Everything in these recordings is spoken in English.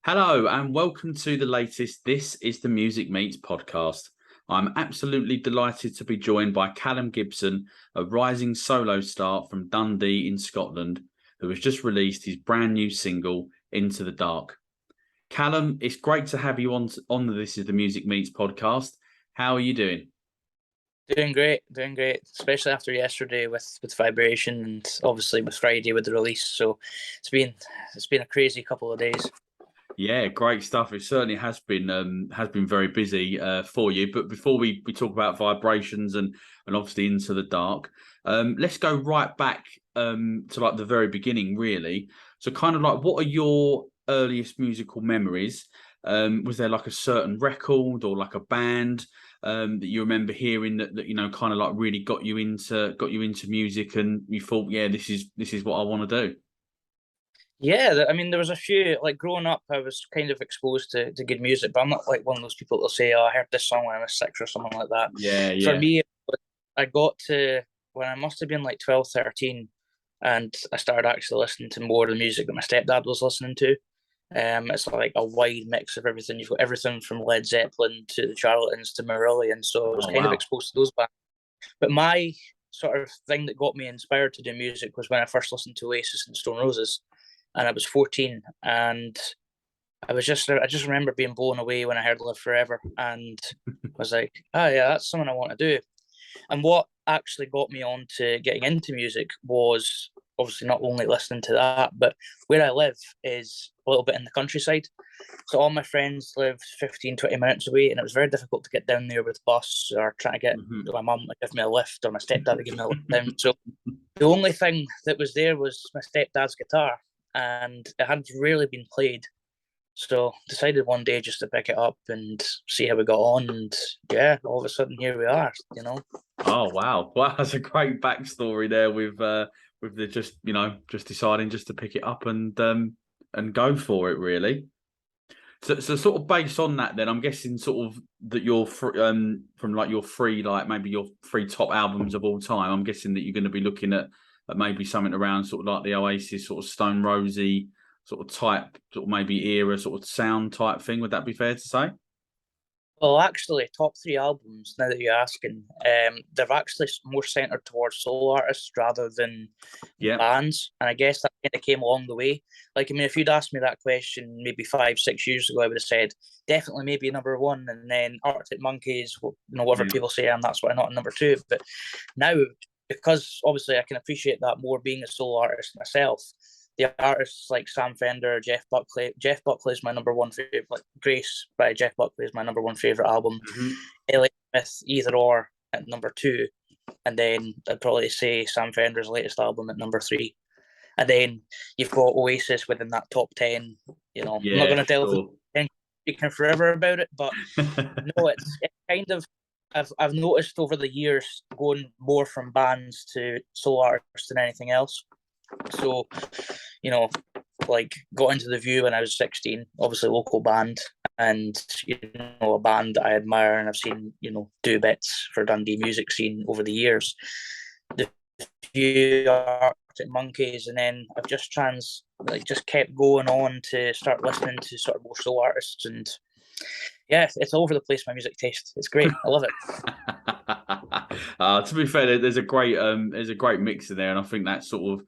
Hello and welcome to the latest This is the Music Meets podcast. I'm absolutely delighted to be joined by Callum Gibson, a rising solo star from Dundee in Scotland, who has just released his brand new single, Into the Dark. Callum, it's great to have you on the This is the Music Meets podcast. How are you doing? Doing great, especially after yesterday with Vibration and obviously with Friday with the release. So it's been a crazy couple of days. Yeah, great stuff. It certainly has been very busy for you. But before we talk about vibrations and obviously Into the Dark, let's go right back to like the very beginning, really. So kind of like, what are your earliest musical memories? Was there like a certain record or like a band that you remember hearing that you know kind of like really got you into music and you thought, yeah, this is what I want to do? Yeah, I mean, there was a few, like growing up, I was kind of exposed to good music, but I'm not like one of those people that'll say, oh, I heard this song when I was six or something like that. Yeah, For yeah. me, I got to when I must have been like 12, 13, and I started actually listening to more of the music that my stepdad was listening to. It's like a wide mix of everything. You've got everything from Led Zeppelin to the Charlatans to Marillion, so I was Oh kind of wow. exposed to those bands. But my sort of thing that got me inspired to do music was when I first listened to Oasis and Stone Roses, and I was 14, and I just remember being blown away when I heard Live Forever, and I was like, oh yeah, that's something I want to do. And what actually got me on to getting into music was obviously not only listening to that, but where I live is a little bit in the countryside. So all my friends lived 15, 20 minutes away, and it was very difficult to get down there with bus or trying to get Mhm. my mum to give me a lift or my stepdad to give me a lift down. So the only thing that was there was my stepdad's guitar, and it hadn't really been played. So decided one day just to pick it up and see how we got on, and yeah, all of a sudden here we are. Oh wow. Well, that's a great backstory there with the just just deciding just to pick it up and go for it really. So sort of based on that, then I'm guessing sort of that you're from like your three like maybe your three top albums of all time. I'm guessing that you're going to be looking at maybe something around sort of like the Oasis sort of Stone Rosy sort of type sort of maybe era sort of sound type thing. Would that be fair to say? Well, actually, top three albums, now that you're asking, they're actually more centered towards solo artists rather than Yeah. bands. And I guess that kind of came along the way. Like, I mean, if you'd asked me that question maybe 5, 6 years ago, I would have said definitely maybe number one. And then Arctic Monkeys, whatever Yeah. people say, and that's why not number two. But now, because obviously I can appreciate that more being a solo artist myself, the artists like Sam Fender, Jeff Buckley. Jeff Buckley is my number one favorite. Like Grace by Jeff Buckley is my number one favorite album. Mhm. Elliott Smith, Either or at number two, and then I'd probably say Sam Fender's latest album at number three. And then you've got Oasis within that top 10. I'm not Yeah, going to delve sure. into speaking forever about it, but no, it's kind of. I've noticed over the years going more from bands to solo artists than anything else. So, you know, like got into the View when I was 16, obviously local band, and a band that I admire and I've seen do bits for Dundee music scene over the years. The View, Arctic Monkeys, and then I've just kept going on to start listening to sort of more soul artists, and yeah, it's all over the place. My music taste, it's great. I love it. To be fair, there's a great mix in there, and I think that sort of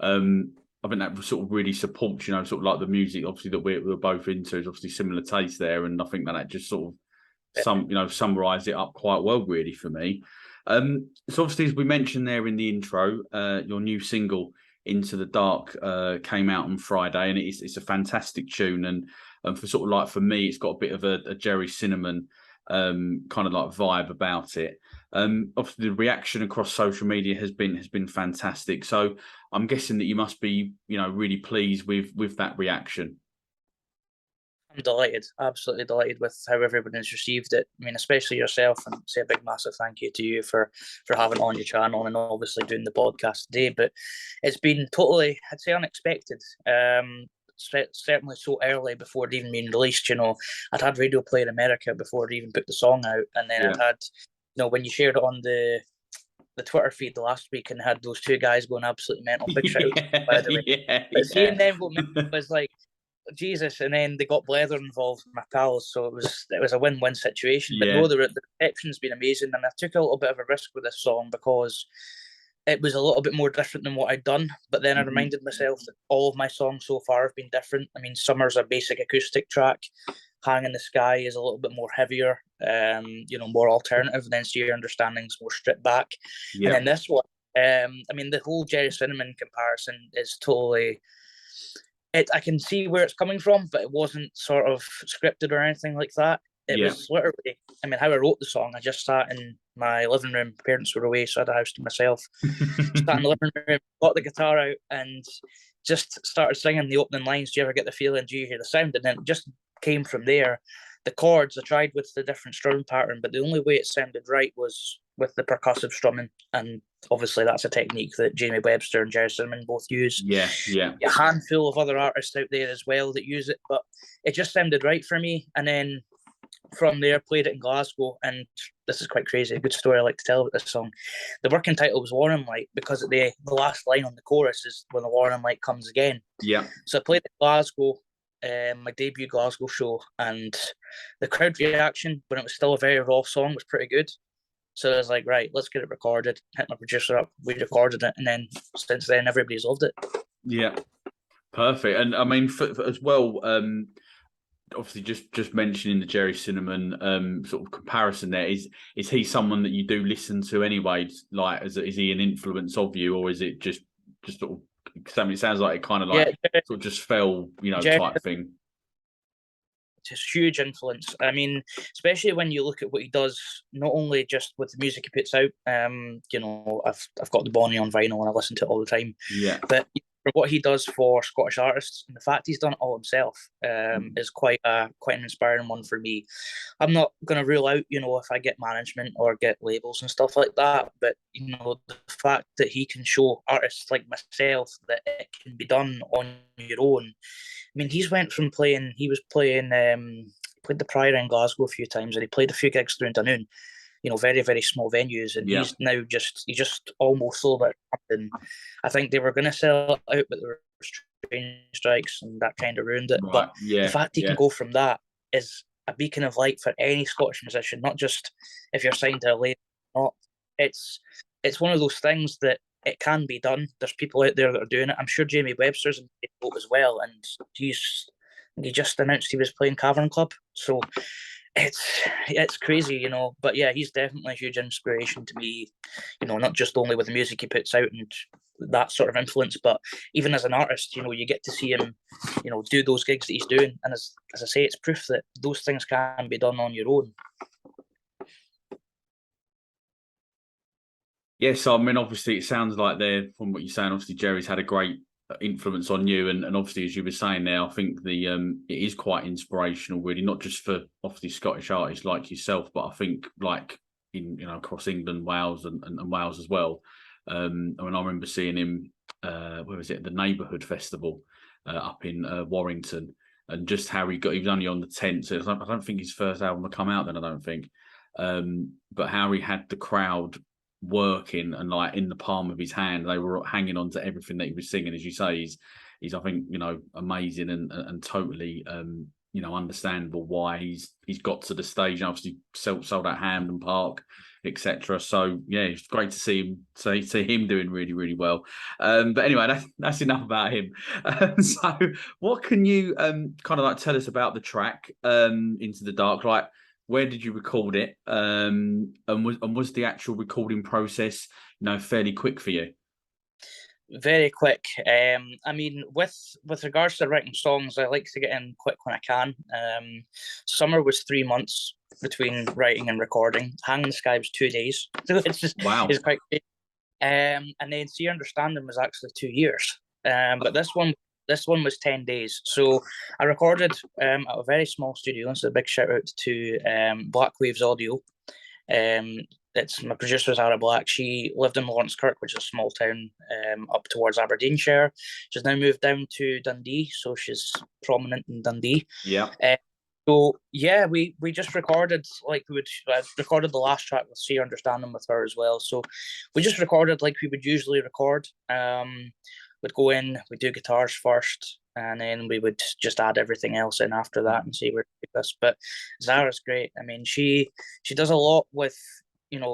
I think that sort of really supports sort of like the music obviously that we're both into is obviously similar taste there, and I think that just sort of summarise it up quite well really for me. So obviously as we mentioned there in the intro, your new single Into the Dark came out on Friday, and it's a fantastic tune, and for sort of like for me, it's got a bit of a Jerry Cinnamon kind of like vibe about it. Obviously, the reaction across social media has been fantastic. So I'm guessing that you must be really pleased with that reaction. I'm delighted, absolutely delighted with how everyone has received it. I mean, especially yourself, and say a big massive thank you to you for having it on your channel and obviously doing the podcast today. But it's been totally, I'd say, unexpected. Certainly so early before it even being released. I'd had Radio Play in America before it even put the song out, and then Yeah. I'd had, when you shared it on the Twitter feed the last week and had those two guys going absolutely mental. Big shout out, by Yeah, the way. yeah, But seeing yeah. them go mental was like, Jesus, and then they got Blether involved, my pals, so it was a win-win situation. But Yeah. no, the reception's been amazing, and I took a little bit of a risk with this song because it was a little bit more different than what I'd done. But then I reminded myself that all of my songs so far have been different. I mean, Summer's a basic acoustic track. Hang in the Sky is a little bit more heavier, more alternative. And then See Your Understanding's more stripped back. Yeah. And then this one, I mean, the whole Jerry Cinnamon comparison is totally. I can see where it's coming from, but it wasn't sort of scripted or anything like that. It was literally, I mean, how I wrote the song, I just sat in my living room. Parents were away, so I had a house to myself. Sat in the living room, got the guitar out, and just started singing the opening lines. Do you ever get the feeling? Do you hear the sound? And then it just came from there. The chords, I tried with the different strumming pattern, but the only way it sounded right was with the percussive strumming. And obviously that's a technique that Jamie Webster and Jerry Cinnamon both use. Yeah. A handful of other artists out there as well that use it, but it just sounded right for me. And then from there, played it in Glasgow, and this is quite crazy, a good story I like to tell about this song. The working title was Warning Light because the last line on the chorus is when the warning light comes again. Yeah. So I played it in Glasgow, my debut Glasgow show, and the crowd reaction when it was still a very raw song was pretty good. So I was like, right, let's get it recorded. Hit my producer up, we recorded it, and then since then everybody's loved it. Yeah, perfect. And I mean, for as well, obviously just mentioning the Jerry Cinnamon sort of comparison there, is he someone that you do listen to anyway? Like, is he an influence of you, or is it just sort of something? It sounds like it kind of like sort of just fell, type thing. It's a huge influence. I mean, especially when you look at what he does, not only just with the music he puts out. I've got the Bonnie on vinyl and I listen to it all the time. Yeah. But for what he does for Scottish artists, and the fact he's done it all himself, is quite an inspiring one for me. I'm not going to rule out, if I get management or get labels and stuff like that, but the fact that he can show artists like myself that it can be done on your own. I mean, he played the Priory in Glasgow a few times, and he played a few gigs through in Dunoon, very, very small venues, and he's now he just almost sold it up, and I think they were going to sell it out, but there were train strikes, and that kind of ruined it. Right. But the fact he can go from that is a beacon of light for any Scottish musician, not just if you're signed to a label or not. It's one of those things that it can be done. There's people out there that are doing it. I'm sure Jamie Webster's in the boat as well, and he just announced he was playing Cavern Club. So it's crazy, But yeah, he's definitely a huge inspiration to me, not just only with the music he puts out and that sort of influence, but even as an artist, you get to see him, do those gigs that he's doing. And as I say, it's proof that those things can be done on your own. Yes, I mean, obviously, it sounds like from what you're saying, obviously, Jerry's had a great influence on you, and obviously, as you were saying there, I think it is quite inspirational, really, not just for obviously Scottish artists like yourself, but I think like in across England, Wales, and Wales as well. I mean, I remember seeing him. Where was it? The Neighbourhood Festival up in Warrington, and just how he was only on the 10th. So I don't think his first album had come out then. I don't think, but how he had the crowd working and like in the palm of his hand, they were hanging on to everything that he was singing. As you say, he's I think amazing and totally understandable why he's got to the stage. Obviously sold out Hampden Park, etc. So yeah, it's great to see him doing really, really well. But anyway, that's enough about him. So what can you kind of like tell us about the track Into the Dark? Like, where did you record it? And was the actual recording process, fairly quick for you? Very quick. I mean, with regards to writing songs, I like to get in quick when I can. Summer was 3 months between writing and recording. Hang in the Sky was 2 days. So it's just wow. It's quite great. And then See Your Understanding was actually 2 years. But this one was 10 days. So I recorded at a very small studio, and so a big shout out to Black Waves Audio. It's my producer, Zara Black. She lived in Lawrencekirk, which is a small town up towards Aberdeenshire. She's now moved down to Dundee, so she's prominent in Dundee. Yeah. So yeah, we just recorded I recorded the last track with See Your Understanding with her as well. So we just recorded like we would usually record. We'd go in, we'd do guitars first, and then we would just add everything else in after that and see where to take us. But Zara's great. I mean, she does a lot with,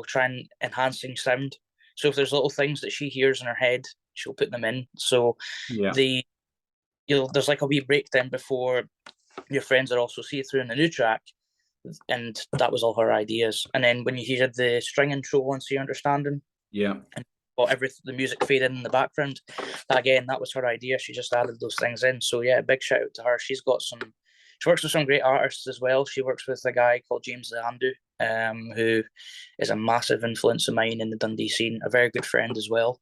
trying enhancing sound. So if there's little things that she hears in her head, she'll put them in. So there's like a wee breakdown before your friends are also see through in the new track, and that was all her ideas. And then when you hear the string intro once you're understanding, and got the music fading in the background, that was her idea. She just added those things in. So yeah, big shout out to her. She works with some great artists as well. She works with a guy called James Leandu, who is a massive influence of mine in the Dundee scene, a very good friend as well.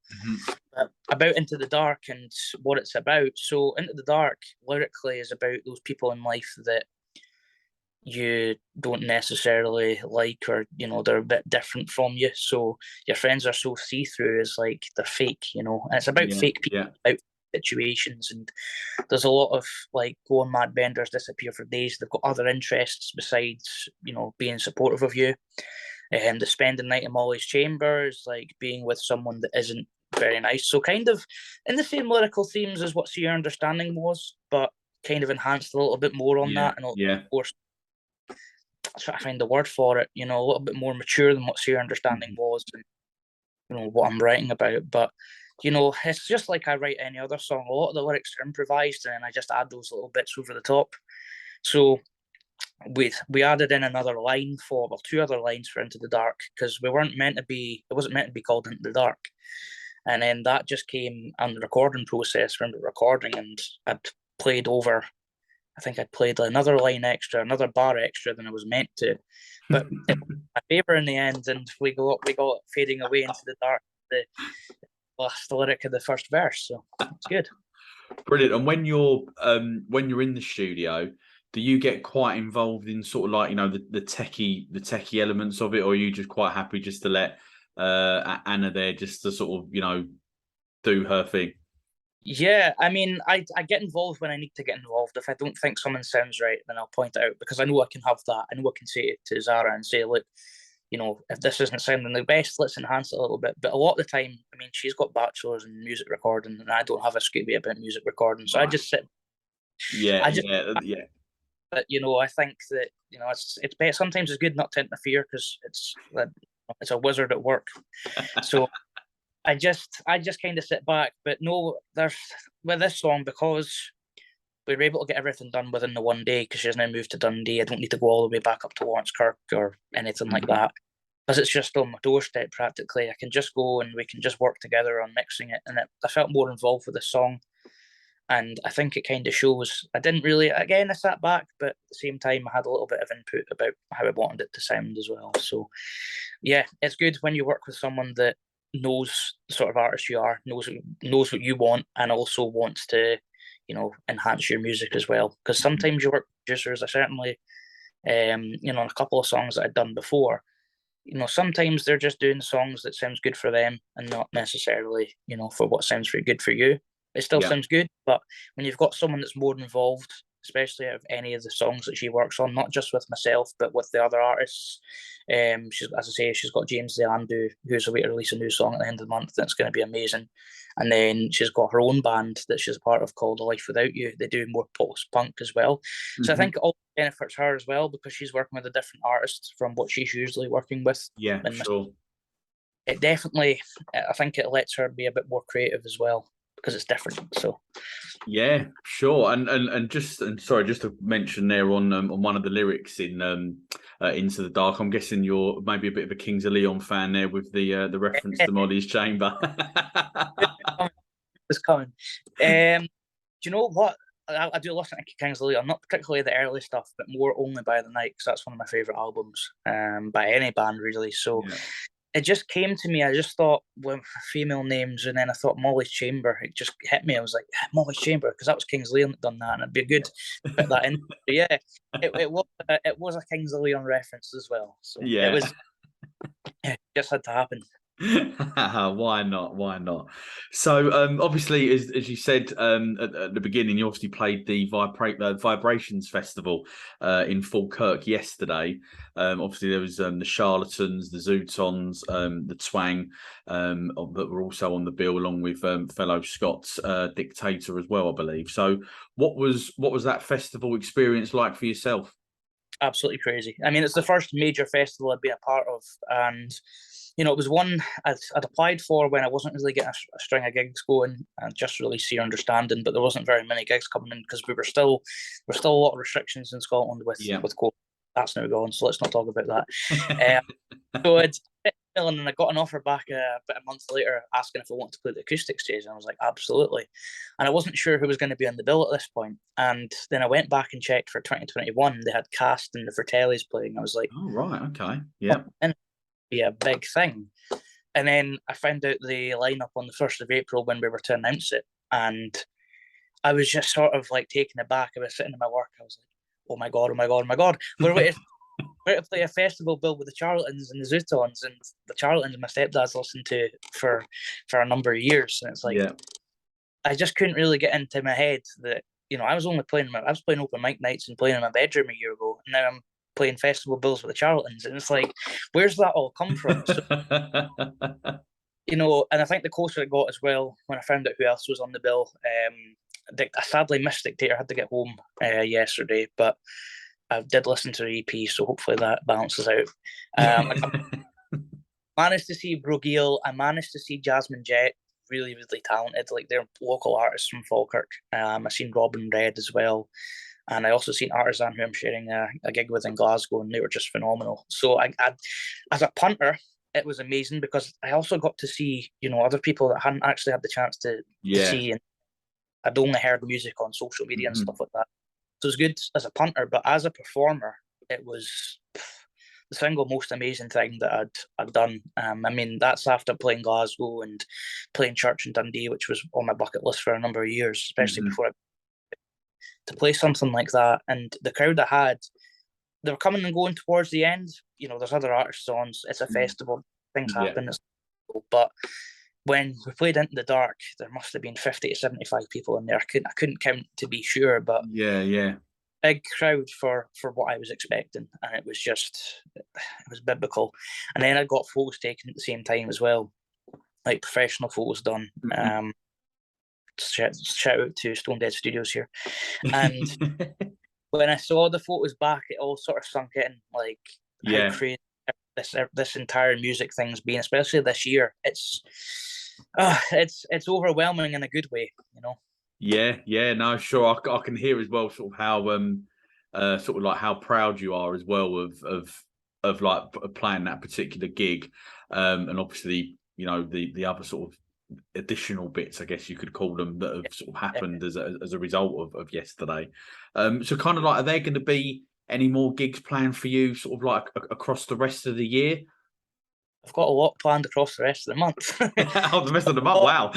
About Into the Dark and what it's about. So Into the Dark lyrically is about those people in life that you don't necessarily like, or they're a bit different from you. So your friends are so see-through, is like they're fake, and it's about fake people, about situations, and there's a lot of like go on mad benders, disappear for days. They've got other interests besides being supportive of you, and they spend the night in Molly's chambers, like being with someone that isn't very nice. So kind of in the same lyrical themes as what See Your Understanding was, but kind of enhanced a little bit more on that, and of course try to find the word for it, a little bit more mature than what See Your Understanding was, and what I'm writing about. But it's just like I write any other song. A lot of the lyrics are improvised, and then I just add those little bits over the top. So we added in another line two other lines for Into the Dark, because it wasn't meant to be called Into the Dark. And then that just came on the recording process from the recording, and I think I'd played another line extra, another bar extra than I was meant to. But it was my favourite in the end, and we got Fading Away Into the Dark, the last lyric of the first verse. So it's good. Brilliant. And when you're in the studio, do you get quite involved in sort of like, the techie elements of it, or are you just quite happy just to let Anna there just to sort of, do her thing? Yeah, I mean, I get involved when I need to get involved. If I don't think something sounds right, then I'll point it out, because I know I can have that. I know I can say it to Zara and say, look, if this isn't sounding the best, let's enhance it a little bit. But a lot of the time, I mean, she's got bachelors in music recording, and I don't have a Scooby about music recording, so I just sit. Yeah. But I think that it's better. Sometimes it's good not to interfere, because it's a wizard at work. So I just kind of sit back. But no, there's with this song, because we were able to get everything done within the one day, because she's now moved to Dundee. I don't need to go all the way back up to Lawrence Kirk or anything like that, because it's just on my doorstep practically. I can just go and we can just work together on mixing it, and I felt more involved with the song, and I think it kind of shows. I didn't really, again, I sat back, but at the same time I had a little bit of input about how I wanted it to sound as well. So yeah, it's good when you work with someone that knows the sort of artist you are, knows what you want, and also wants to enhance your music as well. Because sometimes you work with producers. I certainly a couple of songs that I'd done before, sometimes they're just doing songs that sounds good for them, and not necessarily for what sounds good for you. It still sounds good, but when you've got someone that's more involved, especially out of any of the songs that she works on, not just with myself but with the other artists. She's, as I say, she's got James Leandu, who's away to release a new song at the end of the month. That's going to be amazing. And then she's got her own band that she's a part of called A Life Without You. They do more post-punk as well. So I think it all benefits her as well, because she's working with a different artist from what she's usually working with. Yeah, sure. It definitely, I think it lets her be a bit more creative as well, because it's different. So yeah, sure. And sorry, just to mention there on one of the lyrics in Into the Dark, I'm guessing you're maybe a bit of a Kings of Leon fan there with the reference to Molly's chamber. It's coming. Do you know what? I do listen to Kings of Leon, not particularly the early stuff, but more Only by the Night, because that's one of my favourite albums by any band, really. So it just came to me. I just thought with female names, and then I thought Molly's Chamber. It just hit me. I was like, Molly's Chamber, because that was Kings of Leon that done that, and it'd be good to put that in. But yeah, it was a Kings of Leon reference as well. So it was, it just had to happen. Why not? Why not? So, obviously, as you said at the beginning, you obviously played the Vibrations Festival in Falkirk yesterday. Obviously, there was the Charlatans, the Zutons, the Twang that were also on the bill, along with fellow Scots Dictator as well, I believe. So, what was that festival experience like for yourself? Absolutely crazy. I mean, it's the first major festival I've been a part of, and it was one I'd applied for when I wasn't really getting a string of gigs going, and just really see understanding. But there wasn't very many gigs coming in because we're still a lot of restrictions in Scotland Yeah. with COVID. That's now gone, so let's not talk about that. So it's and I got an offer back about a month later asking if I wanted to play the acoustic stage, and I was like, absolutely. And I wasn't sure who was going to be on the bill at this point. And then I went back and checked for 2021. They had Cast and the Fratellis playing. I was like, Oh, right. Okay. Yeah. and be a big thing. And then I found out the lineup on the 1st of April when we were to announce it. And I was just sort of like taken aback. I was sitting in my work. I was like, oh my God, oh my God, oh my God. We're to play a festival bill with the Charlatans and the Zutons, and the Charlatans my stepdad's listened to for a number of years. And it's like, Yeah. I just couldn't really get into my head that, I was playing open mic nights and playing in my bedroom a year ago. And now I'm playing festival bills with the Charlatans. And it's like, where's that all come from? So, and I think the closer it got as well, when I found out who else was on the bill, I sadly missed Dictator, had to get home yesterday, but I did listen to the EP, so hopefully that balances out. I managed to see Brogiel. I managed to see Jasmine Jett, really, really talented. Like, they're local artists from Falkirk. I seen Robin Red as well. And I also seen Artisan, who I'm sharing a gig with in Glasgow, and they were just phenomenal. So I as a punter, it was amazing because I also got to see, other people that hadn't actually had the chance to see. And I'd only heard music on social media and stuff like that. So it was good as a punter, but as a performer, it was the single most amazing thing that I'd done. I mean, that's after playing Glasgow and playing church in Dundee, which was on my bucket list for a number of years, especially before to play something like that. And the crowd I had, they were coming and going towards the end. There's other artists on. It's a festival. Things happen. But when we played Into the Dark, there must have been 50 to 75 people in there. I couldn't count to be sure, but big crowd for what I was expecting, and it was biblical. And then I got photos taken at the same time as well, like professional photos done. Shout out to Stone Dead Studios here. And when I saw the photos back, it all sort of sunk in, like how crazy this entire music thing's been, especially this year. It's overwhelming in a good way, Yeah, no, sure. I can hear as well, sort of how sort of like how proud you are as well of like playing that particular gig, and obviously the other sort of additional bits, I guess you could call them, that have sort of happened as a result of yesterday. So kind of like, are there going to be any more gigs planned for you, sort of like across the rest of the year? I've got a lot planned across the rest of the month. Oh, the rest of the month! Wow.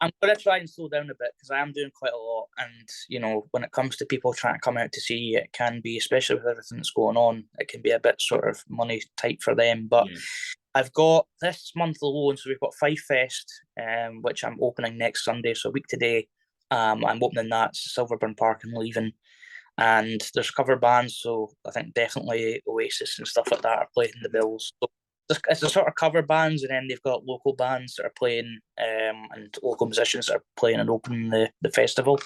I'm going to try and slow down a bit because I am doing quite a lot. And, when it comes to people trying to come out to see, it can be, especially with everything that's going on, it can be a bit sort of money tight for them. But I've got this month alone, so we've got Fife Fest, which I'm opening next Sunday, so a week today. I'm opening that, Silverburn Park and Leaving. And there's cover bands, so I think definitely Oasis and stuff like that are playing the bills. So it's a sort of cover bands, and then they've got local bands that are playing, and local musicians that are playing and opening the festival.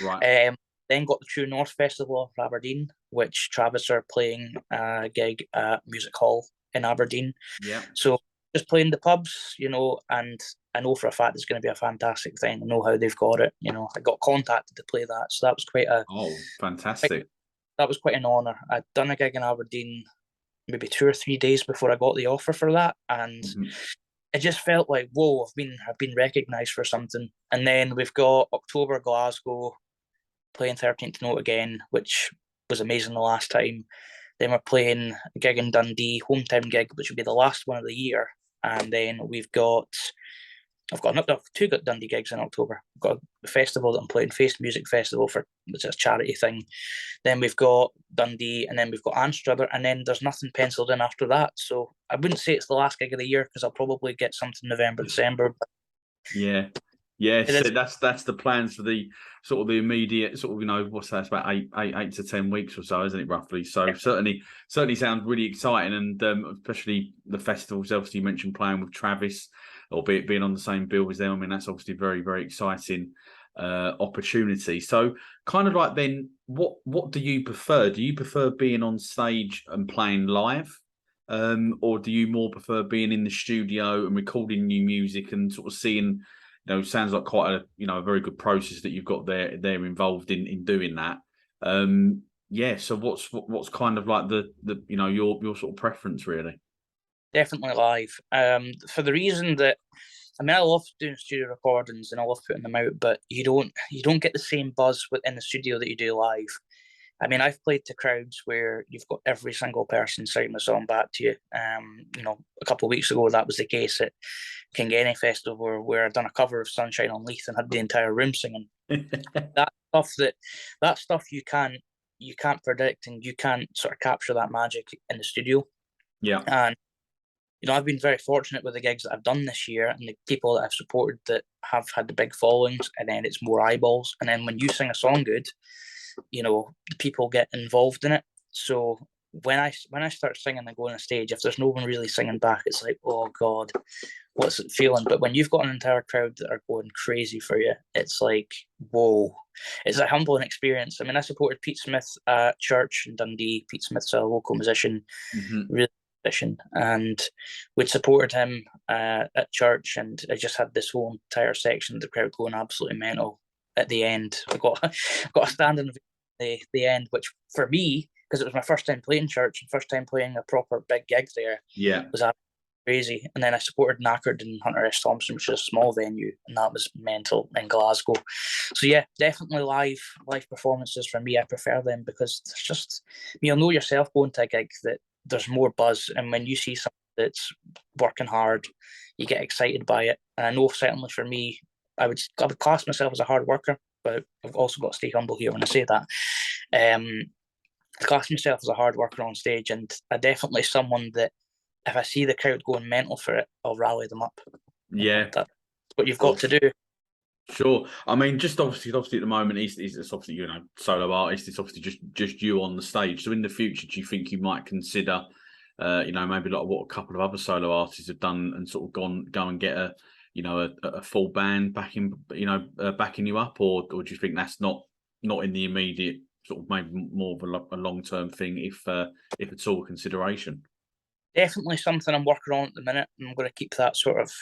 Right. Then got the True North Festival of Aberdeen, which Travis are playing a gig at Music Hall in Aberdeen. Yeah. So just playing the pubs, and I know for a fact it's going to be a fantastic thing. I know how they've got it. I got contacted to play that, so that was fantastic. That was quite an honour. I'd done a gig in Aberdeen maybe 2 or 3 days before I got the offer for that, and it just felt like, whoa, I've been recognised for something. And then we've got October Glasgow, playing 13th Note again, which was amazing the last time. Then we're playing a gig in Dundee, hometown gig, which will be the last one of the year. And then we've got I've got two good Dundee gigs in October. I've got a festival that I'm playing, Face Music Festival, which is a charity thing. Then we've got Dundee, and then we've got Anstruther, and then there's nothing penciled in after that. So I wouldn't say it's the last gig of the year because I'll probably get something November, December. But Yeah. Yeah, so that's the plans for the sort of the immediate sort of, you know, what's that? It's about eight to 10 weeks or so, isn't it, roughly? So yeah. certainly sounds really exciting, and especially the festivals. Obviously, you mentioned playing with Travis, albeit being on the same bill as them. I mean, that's obviously very, very exciting opportunity. So, kind of like then, what do you prefer? Do you prefer being on stage and playing live? Or do you more prefer being in the studio and recording new music and sort of seeing, you know, sounds like quite a, you know, a very good process that you've got there involved in doing that. Yeah. So what's kind of like the you know, your sort of preference really? Definitely live. For the reason that, I mean, I love doing studio recordings and I love putting them out, but you don't get the same buzz within the studio that you do live. I mean, I've played to crowds where you've got every single person shouting a song back to you. You know, a couple of weeks ago that was the case at Kilkenny Festival, where I'd done a cover of Sunshine on Leith and had the entire room singing. that stuff you can't predict, and you can't sort of capture that magic in the studio. Yeah. And you know, I've been very fortunate with the gigs that I've done this year and the people that I've supported that have had the big followings, and then it's more eyeballs. And then when you sing a song good, you know, people get involved in it. So when I start singing and go on a stage, if there's no one really singing back, it's like, oh God, what's it feeling? But when you've got an entire crowd that are going crazy for you, it's like, whoa. It's a humbling experience. I mean, I supported Pete Smith at church in Dundee. Pete Smith's a local musician, really musician, and we'd supported him at church, and I just had this whole entire section of the crowd going absolutely mental. At the end, I got a standing the end, which for me, because it was my first time playing church and first time playing a proper big gig there, was absolutely crazy. And then I supported Knackard and Hunter S. Thompson, which is a small venue, and that was mental in Glasgow. So yeah, definitely live performances for me. I prefer them because there's just, you'll know yourself going to a gig that there's more buzz, and when you see something that's working hard, you get excited by it. And I know certainly for me, I would class myself as a hard worker, but I've also got to stay humble here when I say that. I class myself as a hard worker on stage, and I'm definitely someone that if I see the crowd going mental for it, I'll rally them up. Yeah, that's what you've got to do. Sure. I mean, just obviously at the moment, it's obviously, you know, solo artist. It's obviously just you on the stage. So in the future, do you think you might consider, you know, maybe like what a couple of other solo artists have done and sort of go and get a, you know, a full band backing, you know, backing you up, or do you think that's not in the immediate sort of maybe more of a long-term thing, if it's all consideration? Definitely something I'm working on at the minute. I'm going to keep that sort of,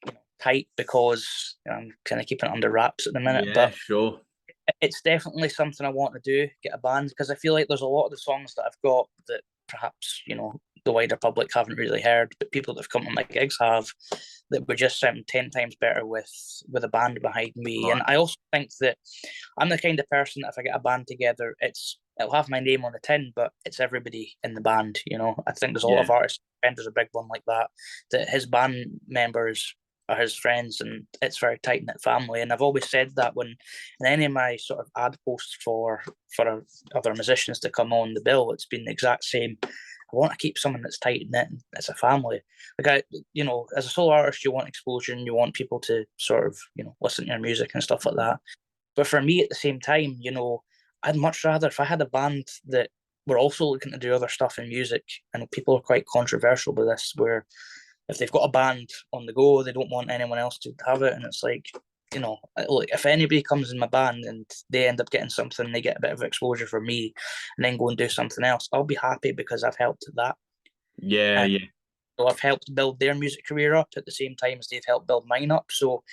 you know, tight because I'm kind of keeping it under wraps at the minute. Yeah, but sure. It's definitely something I want to do, get a band, because I feel like there's a lot of the songs that I've got that perhaps, you know, the wider public haven't really heard, but people that have come to my gigs have, that would just sound 10 times better with a band behind me. Right. And I also think that I'm the kind of person that if I get a band together, it'll have my name on the tin, but it's everybody in the band, you know. I think there's a lot of artists, Bender's a big one like that his band members are his friends, and it's very tight knit family. And I've always said that when in any of my sort of ad posts for other musicians to come on the bill, it's been the exact same. I want to keep someone that's tight knit. It's a family. Like you know, as a solo artist, you want explosion. You want people to sort of, you know, listen to your music and stuff like that. But for me, at the same time, you know, I'd much rather if I had a band that were also looking to do other stuff in music. And people are quite controversial with this, where if they've got a band on the go, they don't want anyone else to have it. And it's like, you know, if anybody comes in my band and they end up getting something, they get a bit of exposure from me and then go and do something else, I'll be happy because I've helped that. Yeah, yeah. So I've helped build their music career up at the same time as they've helped build mine up. So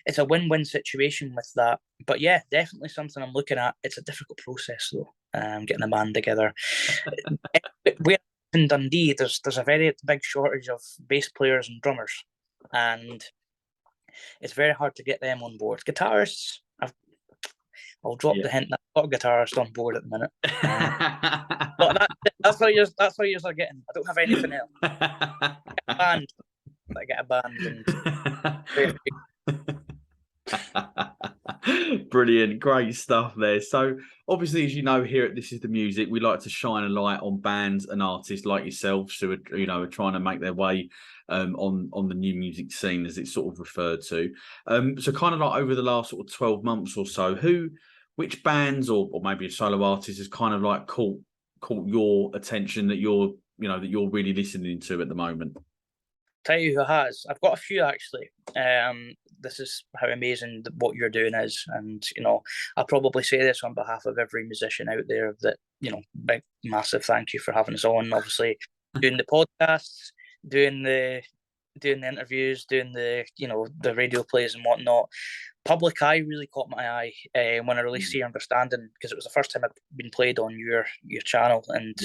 it's a win-win situation with that. But yeah, definitely something I'm looking at. It's a difficult process though, getting a band together. We're in Dundee, there's a very big shortage of bass players and drummers, and it's very hard to get them on board. Guitarists, I'll drop the hint that I've got a guitarist on board at the minute. But that's how you are getting. I don't have anything else. Band, I get a band and Brilliant, great stuff there. So obviously, as you know, here at This Is the Music, we like to shine a light on bands and artists like yourselves who are trying to make their way on the new music scene, as it's sort of referred to. So kind of like over the last sort of 12 months or so, which bands or maybe a solo artist has kind of like caught your attention that you're really listening to at the moment? tell you who has. I've got a few actually. This is how amazing what you're doing is, and I'll probably say this on behalf of every musician out there that big massive thank you for having us on. Obviously, doing the podcasts, doing the interviews, doing the radio plays and whatnot. Public Eye really caught my eye when I released See Understanding, because it was the first time I'd been played on your channel, and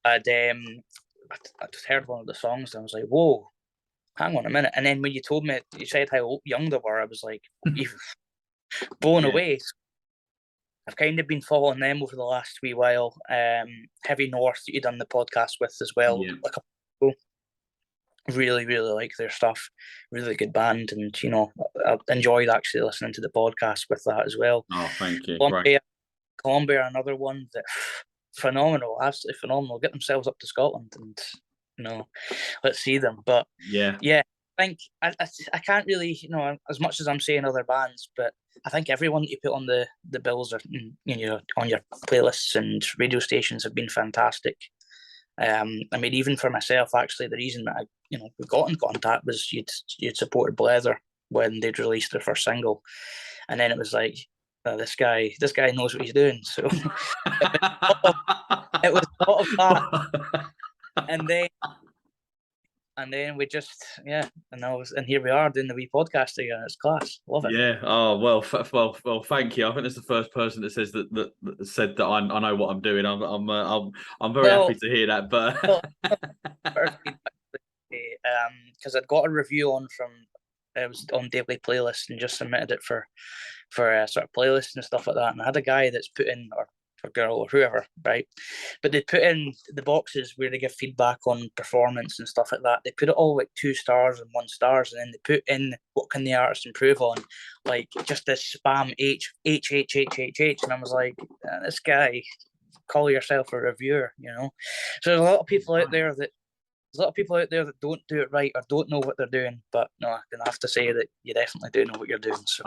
I just heard one of the songs and I was like, whoa, hang on a minute. And then when you told me, you said how young they were, I was like, blown away. So I've kind of been following them over the last wee while. Heavy North, that you done the podcast with as well, a couple of ago. Really, really like their stuff. Really good band, and I enjoyed actually listening to the podcast with that as well. Oh, thank you. Columbia, another one that phenomenal, absolutely phenomenal. Get themselves up to Scotland, and let's see them. But yeah, I think I can't really, as much as I'm saying other bands, but I think everyone that you put on the bills or on your playlists and radio stations have been fantastic. I mean, even for myself, actually, the reason that we got in contact was you'd supported Blether when they'd released their first single, and then it was like, this guy knows what he's doing. So it was a lot of that, and then we just and here we are doing the wee podcast again. It's class, love it. Yeah. Oh well, thank you. I think that's the first person that says that said that I know what I'm doing. I'm very happy to hear that. But because I'd got a review on from it was on Daily Playlist and just submitted it for sort of playlists and stuff like that, and I had a guy that's put in, or girl or whoever, right? But they put in the boxes where they give feedback on performance and stuff like that. They put it all like 2 stars and 1 stars, and then they put in what can the artist improve on, like just this spam H, and I was like, this guy, call yourself a reviewer, So there's a lot of people out there that don't do it right or don't know what they're doing. But no, I can have to say that you definitely do know what you're doing. So,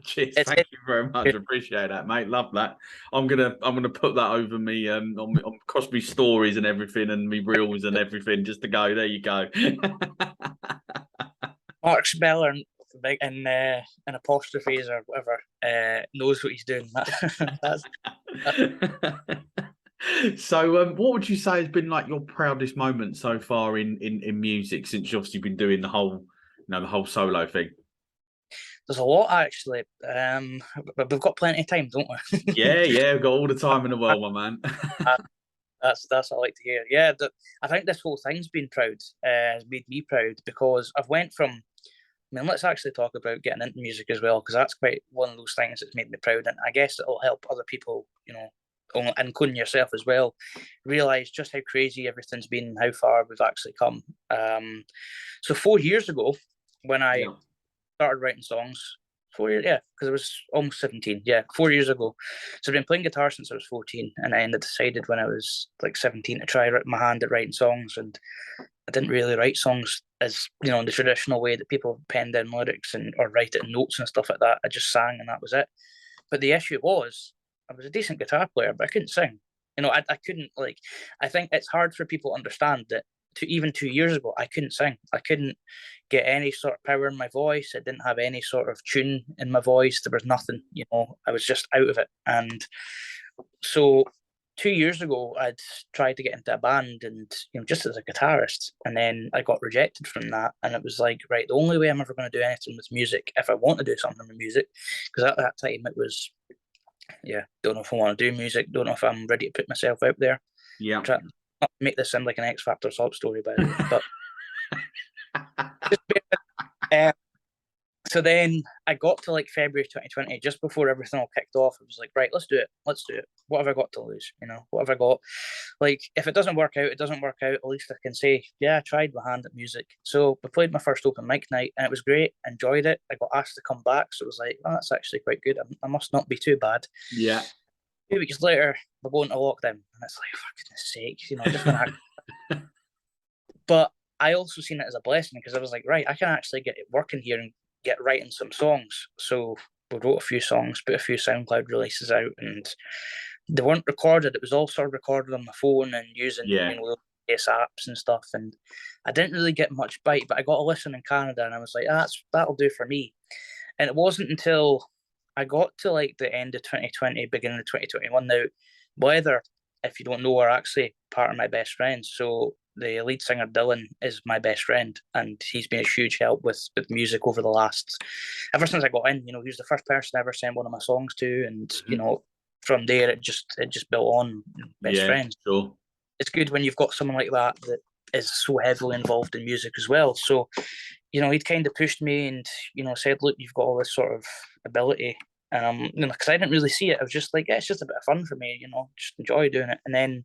cheers, thank you very much. Appreciate that, mate. Love that. I'm gonna put that over me on across me stories and everything, and me reels and everything, just to go. There you go. Mark Speller and apostrophes or whatever knows what he's doing. That's So, what would you say has been like your proudest moment so far in music, since you've obviously been doing the whole solo thing? There's a lot actually, but we've got plenty of time, don't we? yeah, we've got all the time in the world, my man. That's what I like to hear. Yeah, I think this whole thing's been proud, has made me proud, because I've went from. I mean, let's actually talk about getting into music as well, because that's quite one of those things that's made me proud, and I guess it'll help other people, including yourself as well, realise just how crazy everything's been and how far we've actually come. So 4 years ago, when I started writing songs, 4 years, because I was almost 17, 4 years ago. So I've been playing guitar since I was 14, and I decided when I was like 17 to try my hand at writing songs, and I didn't really write songs as, in the traditional way that people pen down lyrics or write it in notes and stuff like that. I just sang and that was it. But the issue was, I was a decent guitar player, but I couldn't sing. I couldn't, I think it's hard for people to understand that even 2 years ago, I couldn't sing. I couldn't get any sort of power in my voice. I didn't have any sort of tune in my voice. There was nothing, I was just out of it. And so 2 years ago, I'd tried to get into a band and, just as a guitarist. And then I got rejected from that. And it was like, right, the only way I'm ever going to do anything with music, if I want to do something with music, because at that time it was, don't know if I want to do music, don't know if I'm ready to put myself out there. Yeah. Try not make this sound like an X Factor sob story, by the way. But So then I got to like February 2020, just before everything all kicked off. I was like, right, let's do it. Let's do it. What have I got to lose? What have I got? Like, if it doesn't work out, it doesn't work out. At least I can say, yeah, I tried my hand at music. So we played my first open mic night and it was great. Enjoyed it. I got asked to come back. So it was like, oh, that's actually quite good. I must not be too bad. Yeah. 2 weeks later, we're going to lockdown. And it's like, for goodness sake, I just want to. But I also seen it as a blessing because I was like, right, I can actually get working here and get writing some songs. So we wrote a few songs, put a few SoundCloud releases out, and they weren't recorded. It was all sort of recorded on my phone and using apps and stuff. And I didn't really get much bite, but I got a listen in Canada, and I was like, that'll do for me. And it wasn't until I got to like the end of 2020, beginning of 2021. Now, Weather, if you don't know, are actually part of my best friends. So the lead singer Dylan is my best friend, and he's been a huge help with music over the ever since I got in. He was the first person I ever sent one of my songs to, and from there it just built on best friends. Sure. It's good when you've got someone like that is so heavily involved in music as well. So, he'd kind of pushed me and said, look, you've got all this sort of ability. And because I didn't really see it, I was just like, it's just a bit of fun for me, just enjoy doing it. And then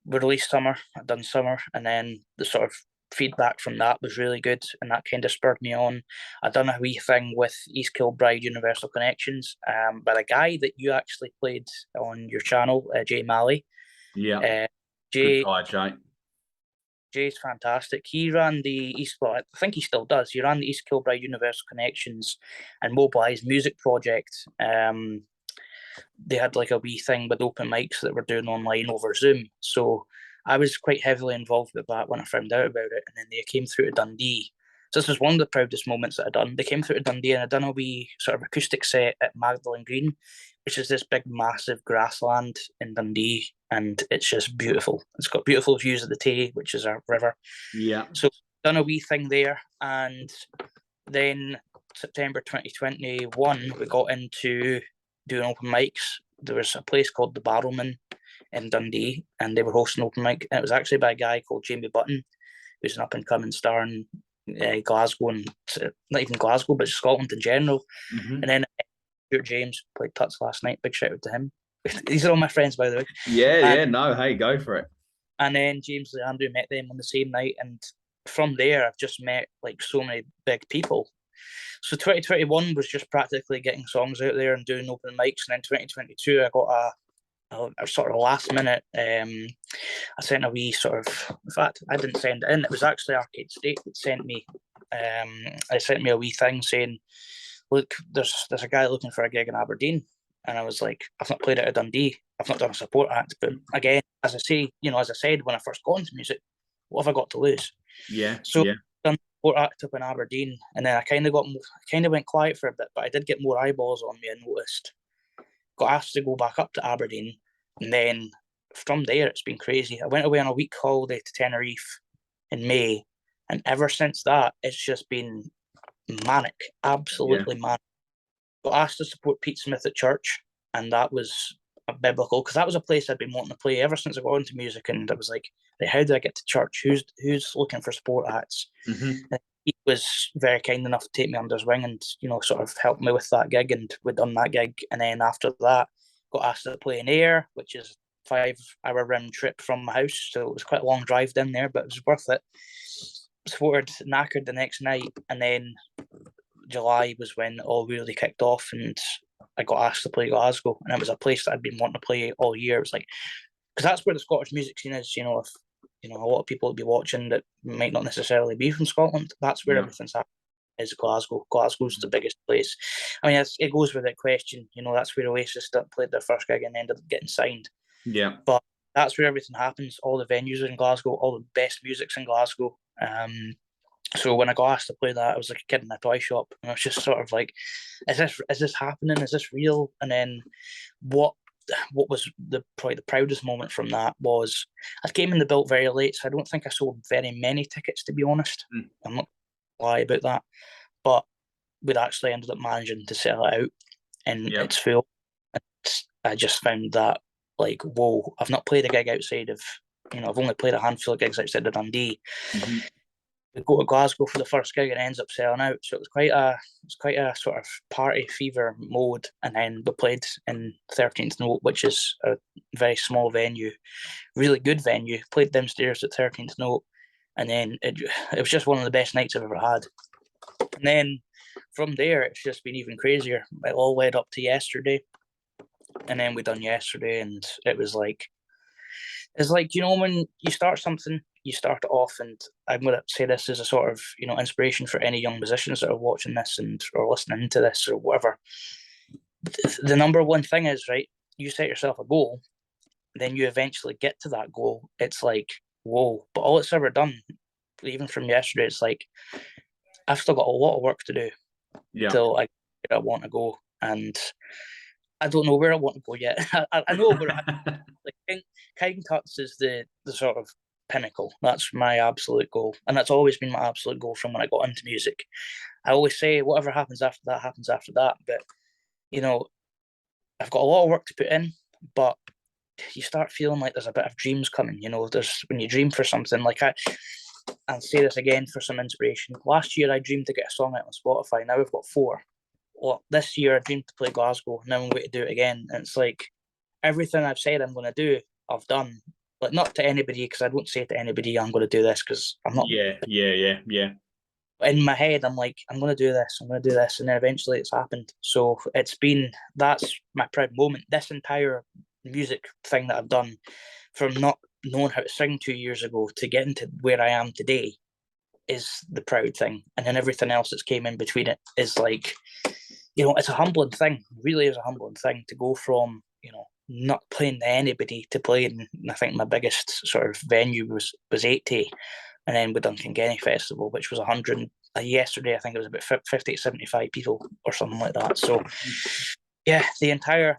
we released Summer, I'd done Summer, and then the sort of feedback from that was really good, and that kind of spurred me on. I'd done a wee thing with East Kilbride Universal Connections by the guy that you actually played on your channel, Jay Malley. Yeah. Jay. Good guy, Jay. Jay's fantastic. He ran the I think he still does. He ran the East Kilbride Universal Connections and Mobilised Music Project. They had like a wee thing with open mics that were doing online over Zoom. So I was quite heavily involved with that when I found out about it. And then they came through to Dundee. So this was one of the proudest moments that I'd done. They came through to Dundee and I'd done a wee sort of acoustic set at Magdalen Green, which is this big, massive grassland in Dundee. And it's just beautiful. It's got beautiful views of the Tay, which is our river. Yeah. So done a wee thing there. And then September 2021, we got into doing open mics. There was a place called the Barrowman in Dundee, and they were hosting open mic. And it was actually by a guy called Jamie Button, who's an up-and-coming star in Glasgow, and not even Glasgow, but Scotland in general. Mm-hmm. And then Stuart James played Tuts last night. Big shout out to him. These are all my friends, by the way. Hey, go for it. And then James Lee Andrew met them on the same night, and from there I've just met like so many big people. So 2021 was just practically getting songs out there and doing open mics, and then 2022 I got a sort of last minute. I sent a wee sort of. In fact, I didn't send it in. It was actually Arcade State that sent me. They sent me a wee thing saying, "Look, there's a guy looking for a gig in Aberdeen." And I was like, I've not played it at Dundee. I've not done a support act. But again, as I said when I first got into music, what have I got to lose? Yeah. So done a support act up in Aberdeen, and then I kind of went quiet for a bit, but I did get more eyeballs on me. I noticed. Got asked to go back up to Aberdeen, and then from there it's been crazy. I went away on a week holiday to Tenerife in May, and ever since that it's just been manic, absolutely manic. Got asked to support Pete Smith at church, and that was biblical because that was a place I'd been wanting to play ever since I got into music, and I was like, how do I get to church? Who's looking for support acts? Mm-hmm. He was very kind enough to take me under his wing and sort of help me with that gig, and we'd done that gig, and then after that got asked to play in Ayr, which is a 5-hour round trip from my house, so it was quite a long drive down there, but it was worth it. Supported Knackered the next night, and then July was when it all really kicked off, and I got asked to play Glasgow, and it was a place that I'd been wanting to play all year. It was like, because that's where the Scottish music scene is. If a lot of people would be watching that might not necessarily be from Scotland, that's where everything's happening. Is Glasgow. Glasgow's the biggest place. I mean, it goes without question. That's where Oasis played their first gig and ended up getting signed. Yeah, but that's where everything happens. All the venues are in Glasgow. All the best music's in Glasgow. So when I got asked to play that, I was like a kid in a toy shop, and I was just sort of like, "Is this happening? Is this real?" And then what was probably the proudest moment from that was I came in the built very late, so I don't think I sold very many tickets, to be honest. I'm not gonna lie about that, but we'd actually ended up managing to sell it out, and it's full. I just found that like, whoa! I've not played a gig outside of, I've only played a handful of gigs outside of Dundee. we go to Glasgow for the first gig and it ends up selling out. So it was quite a sort of party fever mode. And then we played in 13th Note, which is a very small venue, really good venue. Played downstairs at 13th Note, and then it was just one of the best nights I've ever had. And then from there, it's just been even crazier. It all led up to yesterday, and then we done yesterday, and it was like, it's like, you know, when you start something, you start it off, and I'm going to say this as a sort of, you know, inspiration for any young musicians that are watching this and or listening to this or whatever. The number one thing is, right, you set yourself a goal, then you eventually get to that goal. It's like, whoa, but all it's ever done, even from yesterday, it's like, I've still got a lot of work to do till I want to go, and I don't know where I want to go yet. I know where like Kind Cuts is the sort of pinnacle. That's my absolute goal, and that's always been my absolute goal from when I got into music. I always say whatever happens after that happens after that, but you know, I've got a lot of work to put in, but you start feeling like there's a bit of dreams coming. You know, there's when you dream for something. Like I'll say this again for some inspiration. Last year I dreamed to get a song out on Spotify. Now we've got 4. Well, this year I dreamed to play Glasgow. Now I'm going to do it again. And it's like everything I've said I'm going to do, I've done. Like, not to anybody, because I won't say to anybody I'm going to do this, because I'm not. Yeah. In my head, I'm like, I'm going to do this, I'm going to do this, and then eventually it's happened. So that's my proud moment. This entire music thing that I've done, from not knowing how to sing 2 years ago to getting to where I am today, is the proud thing. And then everything else that's came in between it is like, you know, it's a humbling thing. It really is a humbling thing to go from, you know, not playing to anybody to playing. I think my biggest sort of venue was 80, and then we done Kilkenny Festival, which was 100. Yesterday, I think it was about 50 to 75 people or something like that. So, yeah, the entire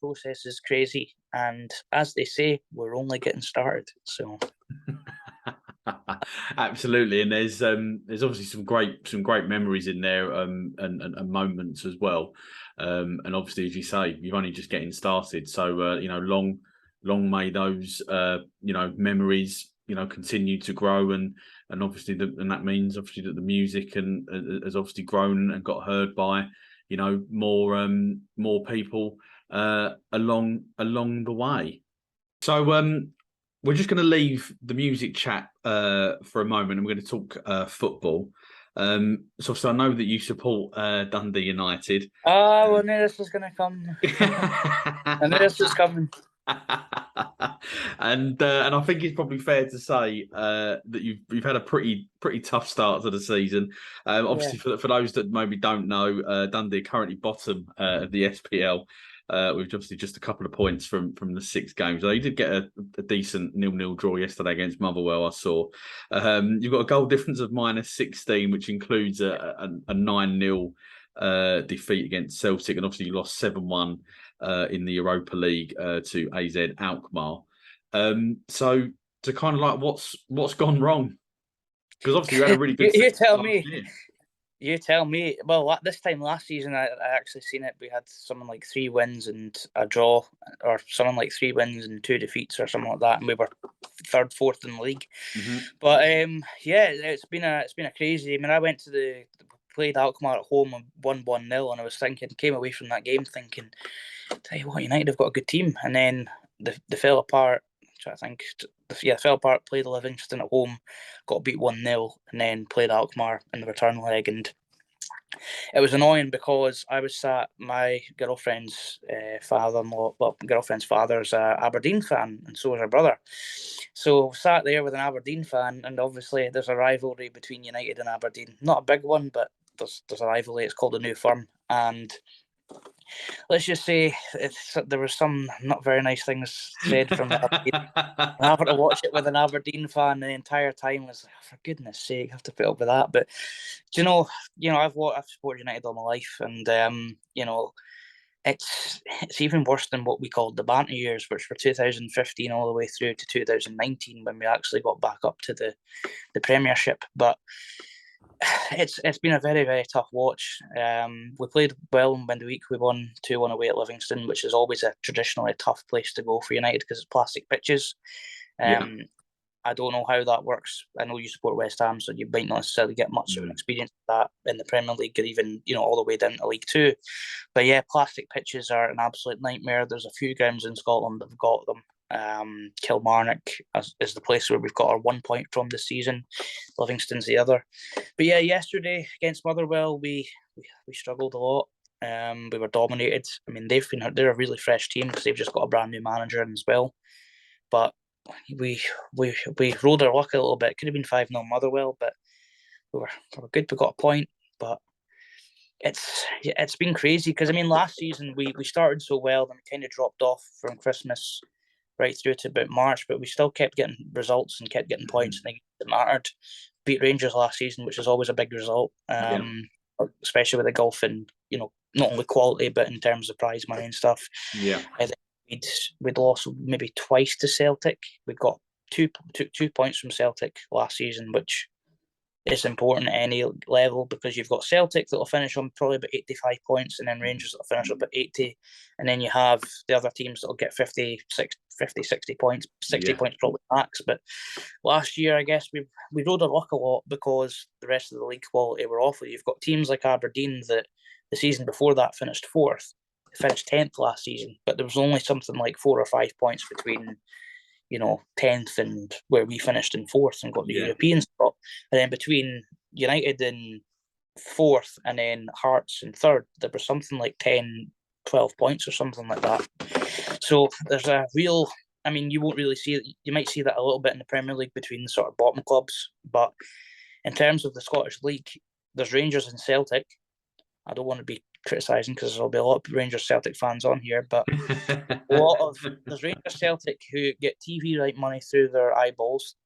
process is crazy, and as they say, we're only getting started. So. Absolutely, and there's obviously some great memories in there, and moments as well, and obviously, as you say, you've only just getting started. So you know, long may those you know, memories, you know, continue to grow, and obviously and that means obviously that the music and has obviously grown and got heard by, you know, more people along the way. So we're just going to leave the music chat for a moment, and we're going to talk football. So I know that you support Dundee United. Oh, I knew this was going to come. I knew this was coming. And I think it's probably fair to say that you've had a pretty tough start to the season. Obviously, for those that maybe don't know, Dundee are currently bottom of the SPL. With obviously just a couple of points from the 6 games. You did get a decent 0-0 draw yesterday against Motherwell, I saw. You've got a goal difference of -16, which includes a 9-0 defeat against Celtic, and obviously you lost 7-1 in the Europa League to AZ Alkmaar. So to kind of like, what's gone wrong? Because obviously you had a really good. You tell me. You tell me. Well, this time last season, I actually seen it. We had something like 3 wins and a draw, or something like 3 wins and 2 defeats, or something like that, and we were 3rd, 4th in the league. Mm-hmm. But yeah, it's been a crazy. I mean, I went to played Alkmaar at home and won 1-0, and I was came away from that game thinking, tell you what, United have got a good team, and then they fell apart. I think, fell apart, played Livingston at home, got beat 1-0, and then played Alkmaar in the return leg. And it was annoying because I was sat, my girlfriend's girlfriend's father's an Aberdeen fan, and so is her brother. So sat there with an Aberdeen fan, and obviously there's a rivalry between United and Aberdeen. Not a big one, but there's a rivalry. It's called the New Firm, and let's just say there were some not very nice things said from Aberdeen. Having to watch it with an Aberdeen fan the entire time was, for goodness sake, I have to put up with that. But you know, I've supported United all my life, and you know, it's even worse than what we called the banter years, which were 2015 all the way through to 2019 when we actually got back up to the Premiership. But it's been a very, very tough watch. We played well in midweek. We won 2-1 away at Livingston, which is always a traditionally tough place to go for United because it's plastic pitches. I don't know how that works. I know you support West Ham, so you might not necessarily get much of an experience of that in the Premier League or even, all the way down to League Two. But yeah, plastic pitches are an absolute nightmare. There's a few grounds in Scotland that have got them. Kilmarnock is the place where we've got our 1 point from this season. Livingston's the other. But yeah, yesterday against Motherwell, we struggled a lot. We were dominated. I mean, they're a really fresh team because they've just got a brand new manager in as well. But we rolled our luck a little bit. Could have been 5-0 Motherwell, but we were good. We got a point, but it's been crazy because I mean last season we started so well, then we kind of dropped off from Christmas right through to about March, but we still kept getting results and kept getting points, and it mattered. Beat Rangers last season, which is always a big result, especially with the golf and not only quality but in terms of prize money and stuff. Yeah, I think we'd lost maybe twice to Celtic. We got two points from Celtic last season, which is important at any level because you've got Celtic that will finish on probably about 85 points, and then Rangers that will finish up at 80, and then you have the other teams that will get 50, 60 points, 60 points probably max. But last year, I guess we rode our luck a lot because the rest of the league quality were awful. You've got teams like Aberdeen that the season before that finished 4th, finished 10th last season, but there was only something like 4 or 5 points between 10th and where we finished in 4th and got the European spot. And then between United in 4th and then Hearts in 3rd, there was something like 10, 12 points or something like that. So there's a real, I mean, you won't really see it. You might see that a little bit in the Premier League between the sort of bottom clubs. But in terms of the Scottish League, there's Rangers and Celtic. I don't want to be criticising because there'll be a lot of Rangers Celtic fans on here, but there's Rangers Celtic who get TV right money through their eyeballs.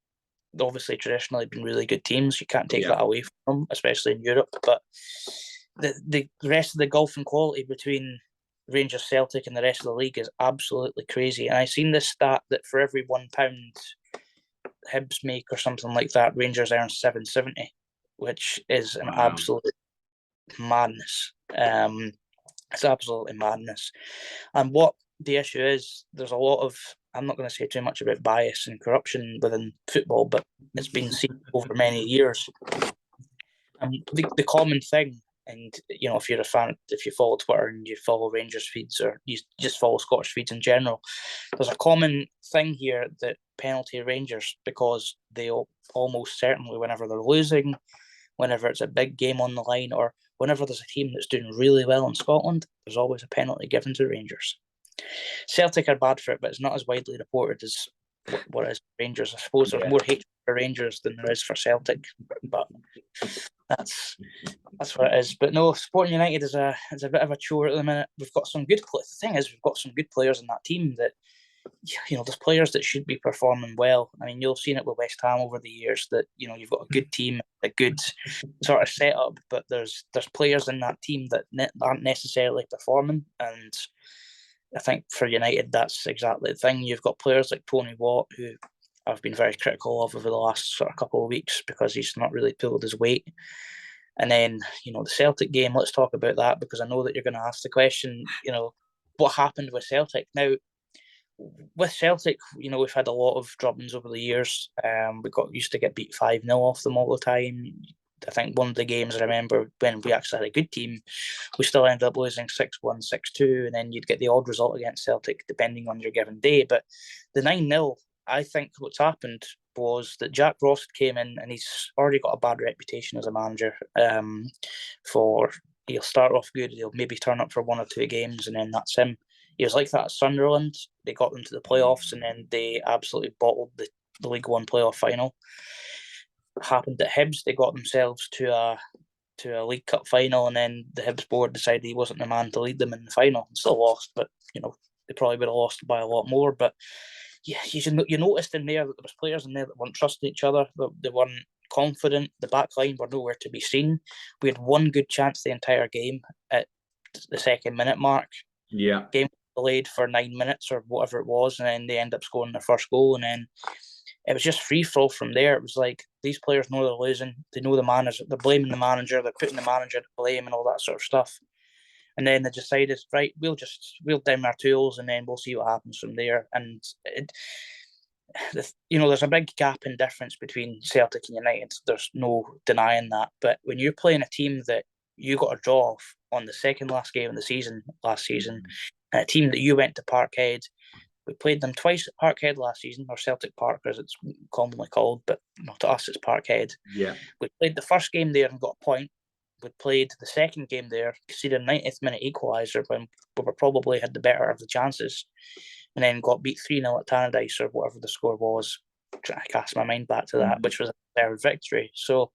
They've obviously traditionally been really good teams. You can't take that away from them, especially in Europe. But the rest of the golfing quality between Rangers Celtic and the rest of the league is absolutely crazy. And I've seen this stat that for every £1 Hibs make or something like that, Rangers earn 770, which is an absolute madness. It's absolutely madness. And what the issue is, there's a lot of, I'm not going to say too much about bias and corruption within football, but it's been seen over many years. And the common thing, and if you're a fan, if you follow Twitter and you follow Rangers feeds or you just follow Scottish feeds in general, there's a common thing here that penalty Rangers, because they almost certainly, whenever they're losing, whenever it's a big game on the line, or whenever there's a team that's doing really well in Scotland, there's always a penalty given to Rangers. Celtic are bad for it, but it's not as widely reported as what it is for Rangers. I suppose there's more hatred for Rangers than there is for Celtic, but that's what it is. But no, Sporting United is a bit of a chore at the minute. We've got some good players. The thing is, we've got some good players in that team that, there's players that should be performing well. I mean, you've seen it with West Ham over the years that, you've got a good team, a good sort of setup, but there's players in that team that aren't necessarily performing. And I think for United, that's exactly the thing. You've got players like Tony Watt, who I've been very critical of over the last sort of couple of weeks because he's not really pulled his weight. And then, the Celtic game, let's talk about that because I know that you're going to ask the question, what happened with Celtic? Now, with Celtic, we've had a lot of drubbings over the years. We got used to get beat 5-0 off them all the time. I think one of the games I remember when we actually had a good team, we still ended up losing 6-1, 6-2, and then you'd get the odd result against Celtic depending on your given day. But the 9-0, I think what's happened was that Jack Ross came in and he's already got a bad reputation as a manager. He'll start off good, he'll maybe turn up for 1 or 2 games, and then that's him. He was like that at Sunderland. They got them to the playoffs, and then they absolutely bottled the League One playoff final. Happened at Hibs, they got themselves to a League Cup final, and then the Hibs board decided he wasn't the man to lead them in the final. Still lost, but they probably would have lost by a lot more. But yeah, you noticed in there that there was players in there that weren't trusting each other. They weren't confident. The back line were nowhere to be seen. We had one good chance the entire game at the 2nd minute mark. Yeah, game delayed for 9 minutes or whatever it was, and then they end up scoring their first goal, and then it was just free flow from there. It was like these players know they're losing, they know the manager, they're blaming the manager, they're putting the manager to blame and all that sort of stuff. And then they decided, right, we'll down our tools and then we'll see what happens from there. And there's a big gap in difference between Celtic and United. There's no denying that. But when you're playing a team that you got a draw off on the second last game of the season last season, and a team that you went to Parkhead, we played them twice at Parkhead last season, or Celtic Park as it's commonly called, but to us it's Parkhead. Yeah. We played the first game there and got a point. We played the second game there, conceded a 90th minute equaliser when we were probably had the better of the chances, and then got beat 3-0 at Tannadice or whatever the score was. I cast my mind back to that, which was a fair victory. So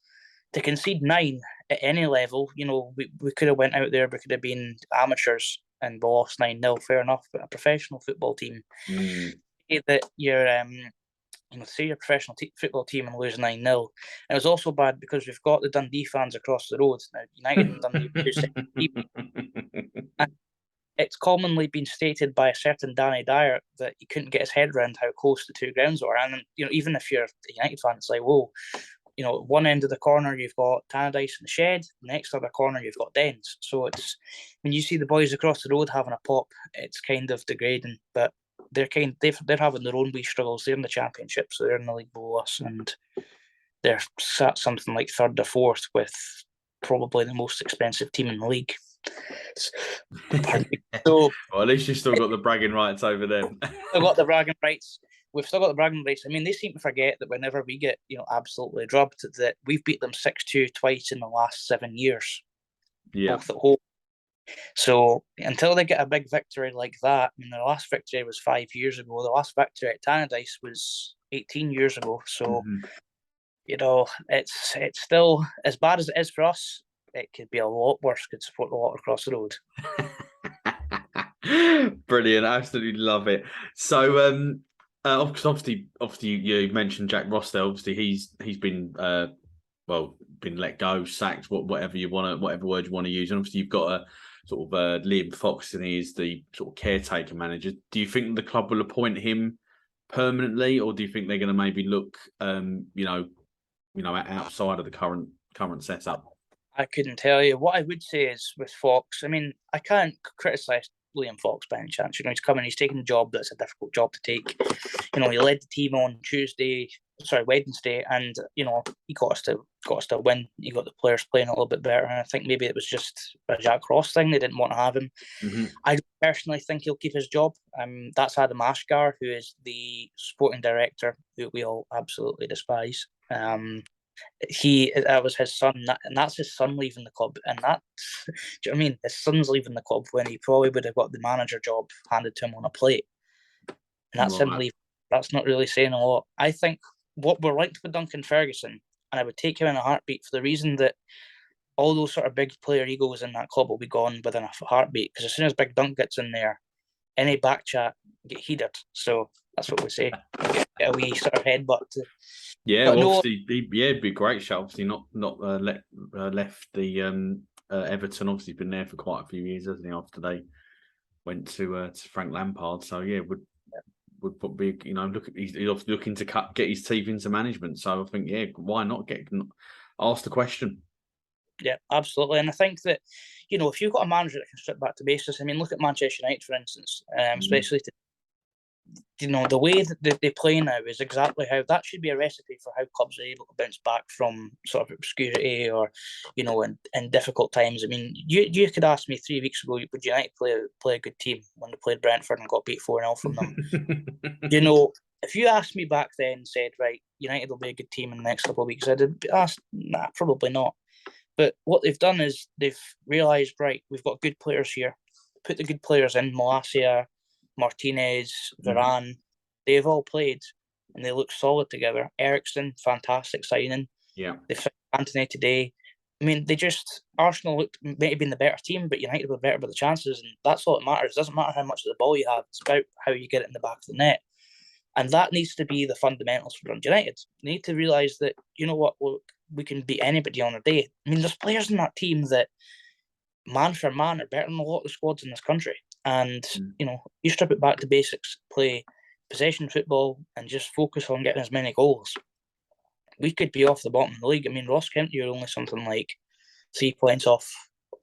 to concede 9 at any level, we could have went out there, we could have been amateurs and we lost 9-0, fair enough. But a professional football team, that you're say your professional football team and lose 9-0. And it was also bad because we've got the Dundee fans across the road now. United and Dundee are 2 separate people. And it's commonly been stated by a certain Danny Dyer that he couldn't get his head around how close the two grounds were. And even if you're a United fan, it's like, whoa, one end of the corner you've got Tannadice and the Shed, the next other corner you've got Dens. So it's when you see the boys across the road having a pop, it's kind of degrading. But they're having their own wee struggles. They're in the Championship, so they're in the league below us, and they're sat something like 3rd or 4th with probably the most expensive team in the league. So, well, at least you've still got the bragging rights over them. Still got the bragging rights. We've still got the bragging rights. I mean, they seem to forget that whenever we get absolutely drubbed, that we've beat them 6-2 twice in the last 7 years. Yeah. Both at home. So until they get a big victory like that, I mean, their last victory was 5 years ago. The last victory at Tannadice was 18 years ago. So, it's still, as bad as it is for us, it could be a lot worse. Could support a lot across the road. Brilliant. Absolutely love it. So, obviously, you mentioned Jack Ross there. Obviously, he's been been let go, sacked, whatever word you want to use. And obviously, you've got a sort of Liam Fox, and he is the sort of caretaker manager. Do you think the club will appoint him permanently, or do you think they're going to maybe look, outside of the current setup? I couldn't tell you. What I would say is with Fox, I mean, I can't criticise Liam Fox by any chance. He's coming, he's taking a job that's a difficult job to take. He led the team on Wednesday, and he got us to win. He got the players playing a little bit better, and I think maybe it was just a Jack Ross thing. They didn't want to have him. I personally think he'll keep his job. That's Adam Ashgar, who is the sporting director, who we all absolutely despise. That was his son, and that's his son leaving the club, and that's, do you know what I mean? His son's leaving the club when he probably would have got the manager job handed to him on a plate, and that's him leaving. That's not really saying a lot. I think what we're linked with Duncan Ferguson, and I would take him in a heartbeat for the reason that all those sort of big player egos in that club will be gone within a heartbeat, because as soon as Big Dunk gets in there, any back chat get heated. So that's what we say. Get a wee sort of headbutt. Yeah, well, obviously, it'd be a great show. Obviously, not left the Everton. Obviously, been there for quite a few years, hasn't he? After they went to Frank Lampard, so yeah, would be he's obviously looking to get his teeth into management. So I think why not ask the question? Yeah, absolutely, and I think that if you've got a manager that can strip back to basics, I mean, look at Manchester United, for instance, especially the way that they play now is exactly how that should be a recipe for how clubs are able to bounce back from sort of obscurity or, in difficult times. I mean, you could ask me 3 weeks ago, would United play a good team when they played Brentford and got beat 4-0 from them? If you asked me back then and said, right, United will be a good team in the next couple of weeks, I'd have asked, nah, probably not. But what they've done is they've realised, right, we've got good players here. Put the good players in, Malacia, Martinez, Varane, they've all played and they look solid together. Ericsson, fantastic signing. Yeah. They fit Anthony today. I mean, Arsenal may have been the better team, but United were better with the chances, and that's all that matters. It doesn't matter how much of the ball you have, it's about how you get it in the back of the net. And that needs to be the fundamentals for Dundee United. You need to realise that, look, we can beat anybody on a day. I mean, there's players in that team that, man for man, are better than a lot of the squads in this country. And, you strip it back to basics, play possession football, and just focus on getting as many goals. We could be off the bottom of the league. I mean, Ross County are only something like 3 points off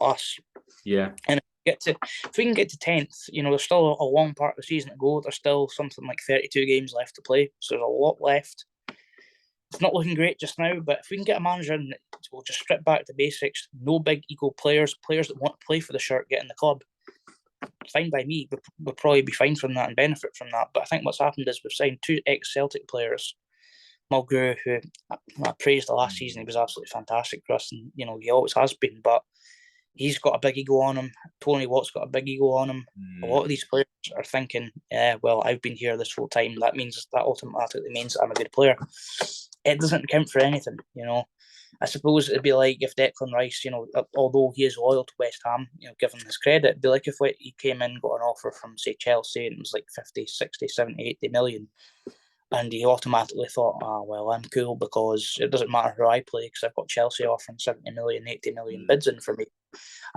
us. Yeah. And if we can get to 10th, there's still a long part of the season to go. There's still something like 32 games left to play, so there's a lot left. It's not looking great just now, but if we can get a manager and we'll just strip back to basics, no big ego players that want to play for the shirt get in the club, fine by me. We'll probably be fine from that and benefit from that. But I think what's happened is we've signed 2 ex-Celtic players. Mulgrew, who I praised the last season, he was absolutely fantastic for us, and he always has been, but he's got a big ego on him. Tony Watt's got a big ego on him. A lot of these players are thinking, well, I've been here this whole time. That automatically means I'm a good player. It doesn't count for anything, I suppose it'd be like if Declan Rice, although he is loyal to West Ham, give him his credit, it'd be like if he came in, got an offer from, say, Chelsea, and it was like 50, 60, 70, 80 million. And he automatically thought, well, I'm cool because it doesn't matter who I play because I've got Chelsea offering 70 million, 80 million bids in for me.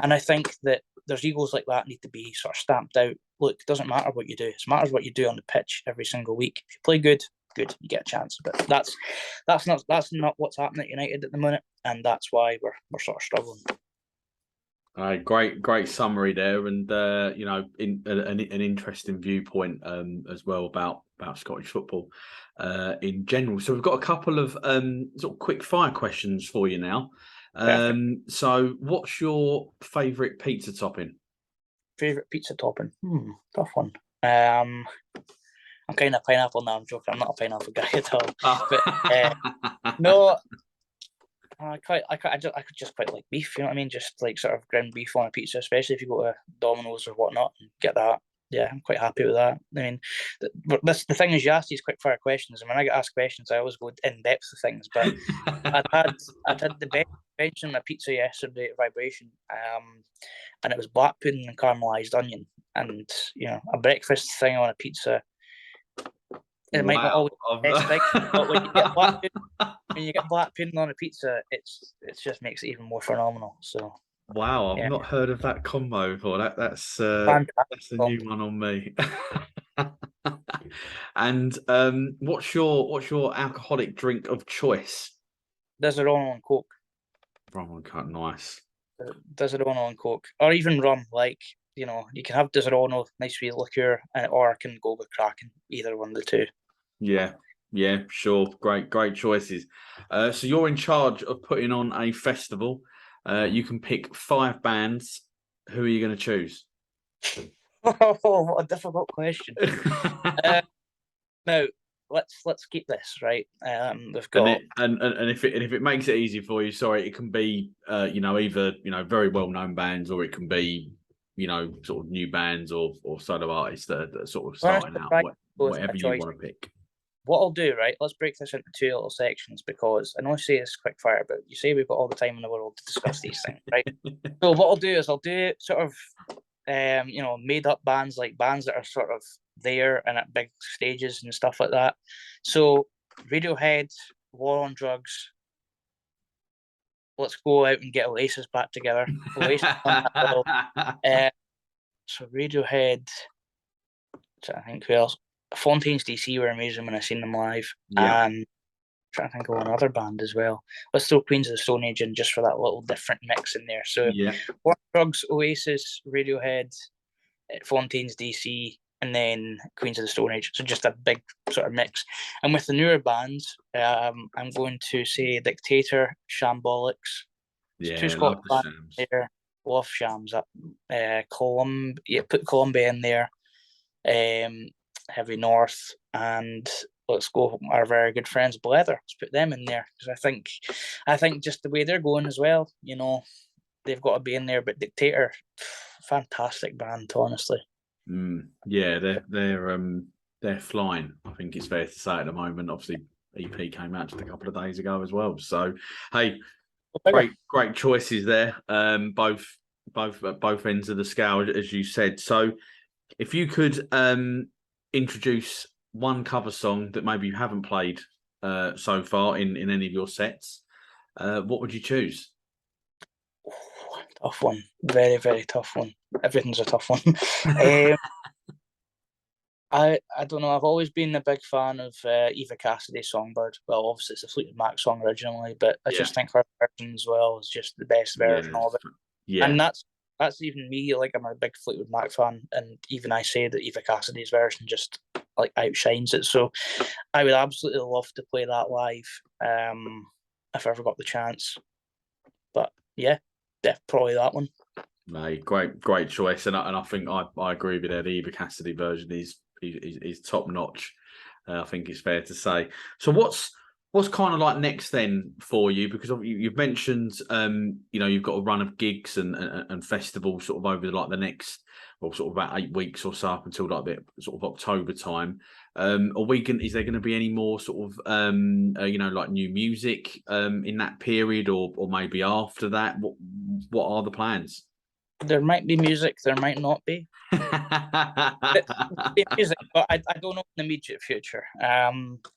And I think that there's egos like that need to be sort of stamped out. Look, it doesn't matter what you do. It matters what you do on the pitch every single week. If you play good, you get a chance. But that's not what's happening at United at the minute, and that's why we're sort of struggling. Great summary there, and an interesting viewpoint as well about Scottish football in general. So we've got a couple of sort of quick fire questions for you now. So what's your favourite pizza topping? Favourite pizza topping? Tough one. I'm kind of pineapple now. I'm joking. I'm not a pineapple guy at all. But no. I could just quite like beef, you know what I mean? Just like sort of ground beef on a pizza, especially if you go to Domino's or whatnot and get that. Yeah, I'm quite happy with that. I mean, the thing is, you ask these quick fire questions, and when I get asked questions, I always go in depth with things. But I'd had the best bench on a pizza yesterday at Vibration, and it was black pudding and caramelised onion, and a breakfast thing on a pizza. It might not always be the best thing, but when you get black pudding on a pizza, it just makes it even more phenomenal. So wow, I've not heard of that combo before. That's a new one on me. And what's your alcoholic drink of choice? Disaronno and Coke. Rum and Coke, nice. Disaronno and Coke, or even rum. Like you can have Disaronno, nice wee liqueur, or I can go with Kraken. Either one of the two. Yeah, sure. Great choices. So you're in charge of putting on a festival. You can pick 5 bands. Who are you going to choose? Oh, what a difficult question. Now, let's keep this right. We've got and if it makes it easy for you, sorry, it can be either very well known bands, or it can be sort of new bands or solo artists that are sort of starting out. Whatever you want to pick. What I'll do, right? Let's break this into 2 little sections because I know I say this quick fire, but you say we've got all the time in the world to discuss these things, right? So what I'll do is I'll do sort of made up bands, like bands that are sort of there and at big stages and stuff like that. So Radiohead, War on Drugs. Let's go out and get Oasis back together. Oasis so Radiohead. I think who else? Fontaines DC were amazing when I seen them live. Yeah. And I'm trying to think of another band as well. Let's throw Queens of the Stone Age in just for that little different mix in there. So War Drugs, Oasis, Radiohead, Fontaines DC, and then Queens of the Stone Age. So just a big sort of mix. And with the newer bands, I'm going to say Dictator, Shambolics. Yeah, 2 Scottish bands there. Love Shams. Put Columbia in there. Heavy North, and let's go our very good friends Blether. Let's put them in there because I think just the way they're going as well, they've got to be in there. But Dictator, fantastic band, honestly. Yeah, they're flying. I think it's fair to say at the moment. Obviously, EP came out just a couple of days ago as well. So, hey, great choices there. Both ends of the scale, as you said. So, if you could introduce one cover song that maybe you haven't played so far in any of your sets, what would you choose? Tough one. Very, very tough one. Everything's a tough one. I don't know. I've always been a big fan of Eva Cassidy's Songbird. Well, obviously it's a Fleetwood Mac song originally, but I just think her version as well is just the best version of it. Yeah. And that's that's even me. Like, I'm a big Fleetwood Mac fan, and even I say that Eva Cassidy's version just like outshines it. So I would absolutely love to play that live, if I ever got the chance. But yeah, probably that one. Mate, great choice, and I think I agree with you there. The Eva Cassidy version is top notch. I think it's fair to say. So what's kind of like next then for you? Because you've mentioned you've got a run of gigs and festivals sort of over like the next, well, sort of about 8 weeks or so up until like the sort of October time. Is there going to be any more sort of like new music in that period, or maybe after that? What are the plans? There might be music, there might not be. Music, but I don't know in the immediate future. I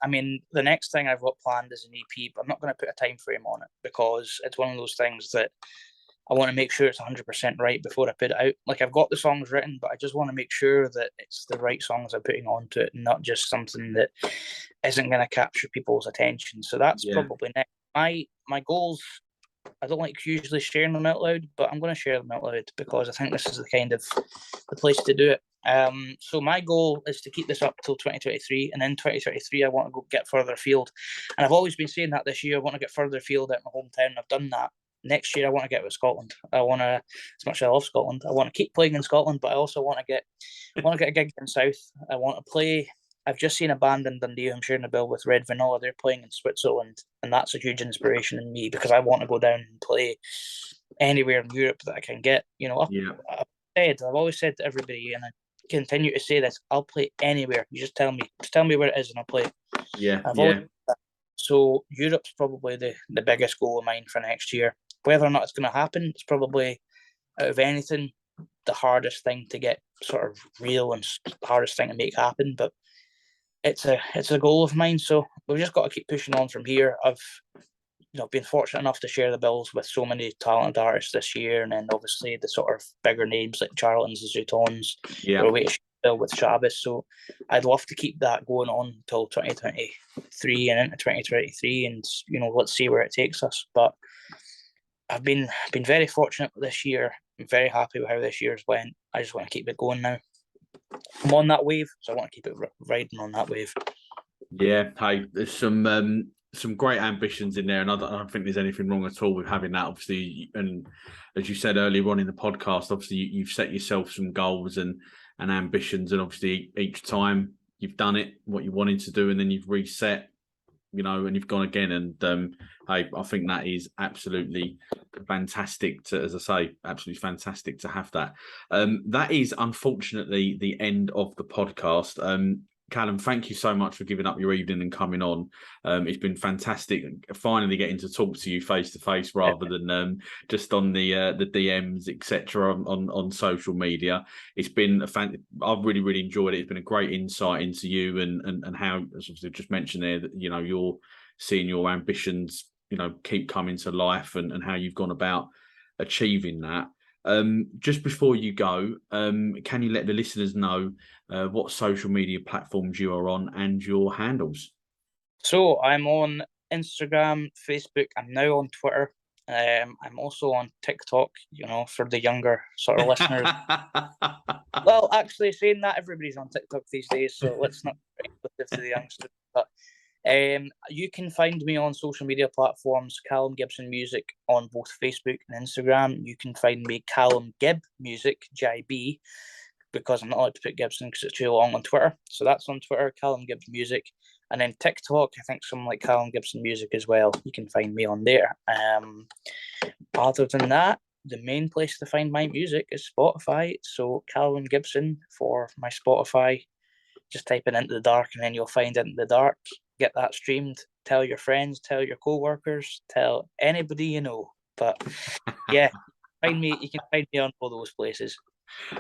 mean, the next thing I've got planned is an EP, but I'm not going to put a time frame on it because it's one of those things that I want to make sure it's 100% right before I put it out. Like, I've got the songs written, but I just want to make sure that it's the right songs I'm putting onto it, and not just something that isn't going to capture people's attention. So that's probably next. My goals, I don't like usually sharing them out loud, but I'm going to share them out loud because I think this is the place to do it. So my goal is to keep this up till 2023, and in 2023 I want to go get further afield. And I've always been saying that this year I want to get further afield out my hometown. I've done that. Next year I want to get with Scotland. I want to, as much as I love Scotland, I want to keep playing in Scotland, but I also want to get a gig in South. I want to play. I've just seen a band in Dundee. I'm sharing a bill with Red Vanilla. They're playing in Switzerland, and that's a huge inspiration in me because I want to go down and play anywhere in Europe that I can get. I've always said to everybody, and I continue to say this: I'll play anywhere. You just tell me where it is, and I'll play. So Europe's probably the biggest goal of mine for next year. Whether or not it's going to happen, it's probably, out of anything, the hardest thing to get sort of real and the hardest thing to make happen. But it's a goal of mine, so we've just got to keep pushing on from here. I've been fortunate enough to share the bills with so many talented artists this year, and then obviously the sort of bigger names like Charlatans and Zutons. We're waiting to share the bill with Travis, so I'd love to keep that going on until 2023 and into 2023, and let's see where it takes us. But I've been very fortunate this year. I'm very happy with how this year's went. I just want to keep it going now. I'm on that wave, so I want to keep it riding on that wave. Yeah, hey, there's some great ambitions in there, and I don't think there's anything wrong at all with having that. Obviously, and as you said earlier on in the podcast, obviously you've set yourself some goals and ambitions, and obviously each time you've done it what you wanted to do, and then you've reset, and you've gone again. And I think that is absolutely fantastic as I say, absolutely fantastic to have that. That is unfortunately the end of the podcast. Callum, thank you so much for giving up your evening and coming on. It's been fantastic finally getting to talk to you face to face rather than just on the DMs, etc. on social media. It's been I've really enjoyed it. It's been a great insight into you and how, as I've just mentioned there, that you're seeing your ambitions keep coming to life and how you've gone about achieving that. Just before you go, can you let the listeners know what social media platforms you are on and your handles? So I'm on Instagram, Facebook. I'm now on Twitter. I'm also on TikTok, for the younger sort of listeners. Well, actually, saying that, everybody's on TikTok these days, so let's not be exclusive to the youngsters. But you can find me on social media platforms, Callum Gibson Music, on both Facebook and Instagram. You can find me Callum Gib Music, GIB, because I'm not allowed to put Gibson because it's too long on Twitter. So that's on Twitter, Callum Gibbs Music. And then TikTok, I think something like Callum Gibson Music as well. You can find me on there. Other than that, the main place to find my music is Spotify. So Callum Gibson for my Spotify. Just type it Into the Dark and then you'll find Into the Dark. Get that streamed. Tell your friends, tell your co-workers, tell anybody you know. But yeah, you can find me on all those places.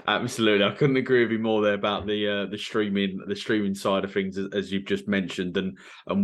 Absolutely, I couldn't agree with you more there about the streaming side of things, as you've just mentioned, and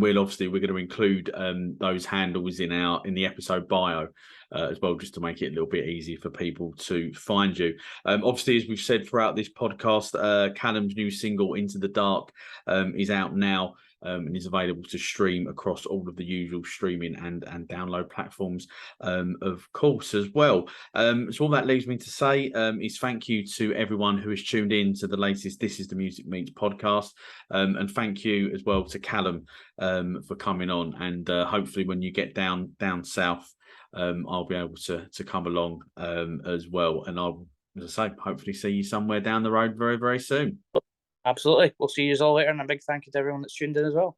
we're going to include those handles in the episode bio as well, just to make it a little bit easier for people to find you. Obviously, as we've said throughout this podcast, Callum's new single "Into the Dark" is out now. and is available to stream across all of the usual streaming and download platforms, of course, as well. So all that leaves me to say is thank you to everyone who has tuned in to the latest This Is the Music Meets podcast, and thank you as well to Callum for coming on. And hopefully, when you get down south, I'll be able to come along as well, and I'll, as I say, hopefully see you somewhere down the road very, very soon. Absolutely. We'll see you all later, and a big thank you to everyone that's tuned in as well.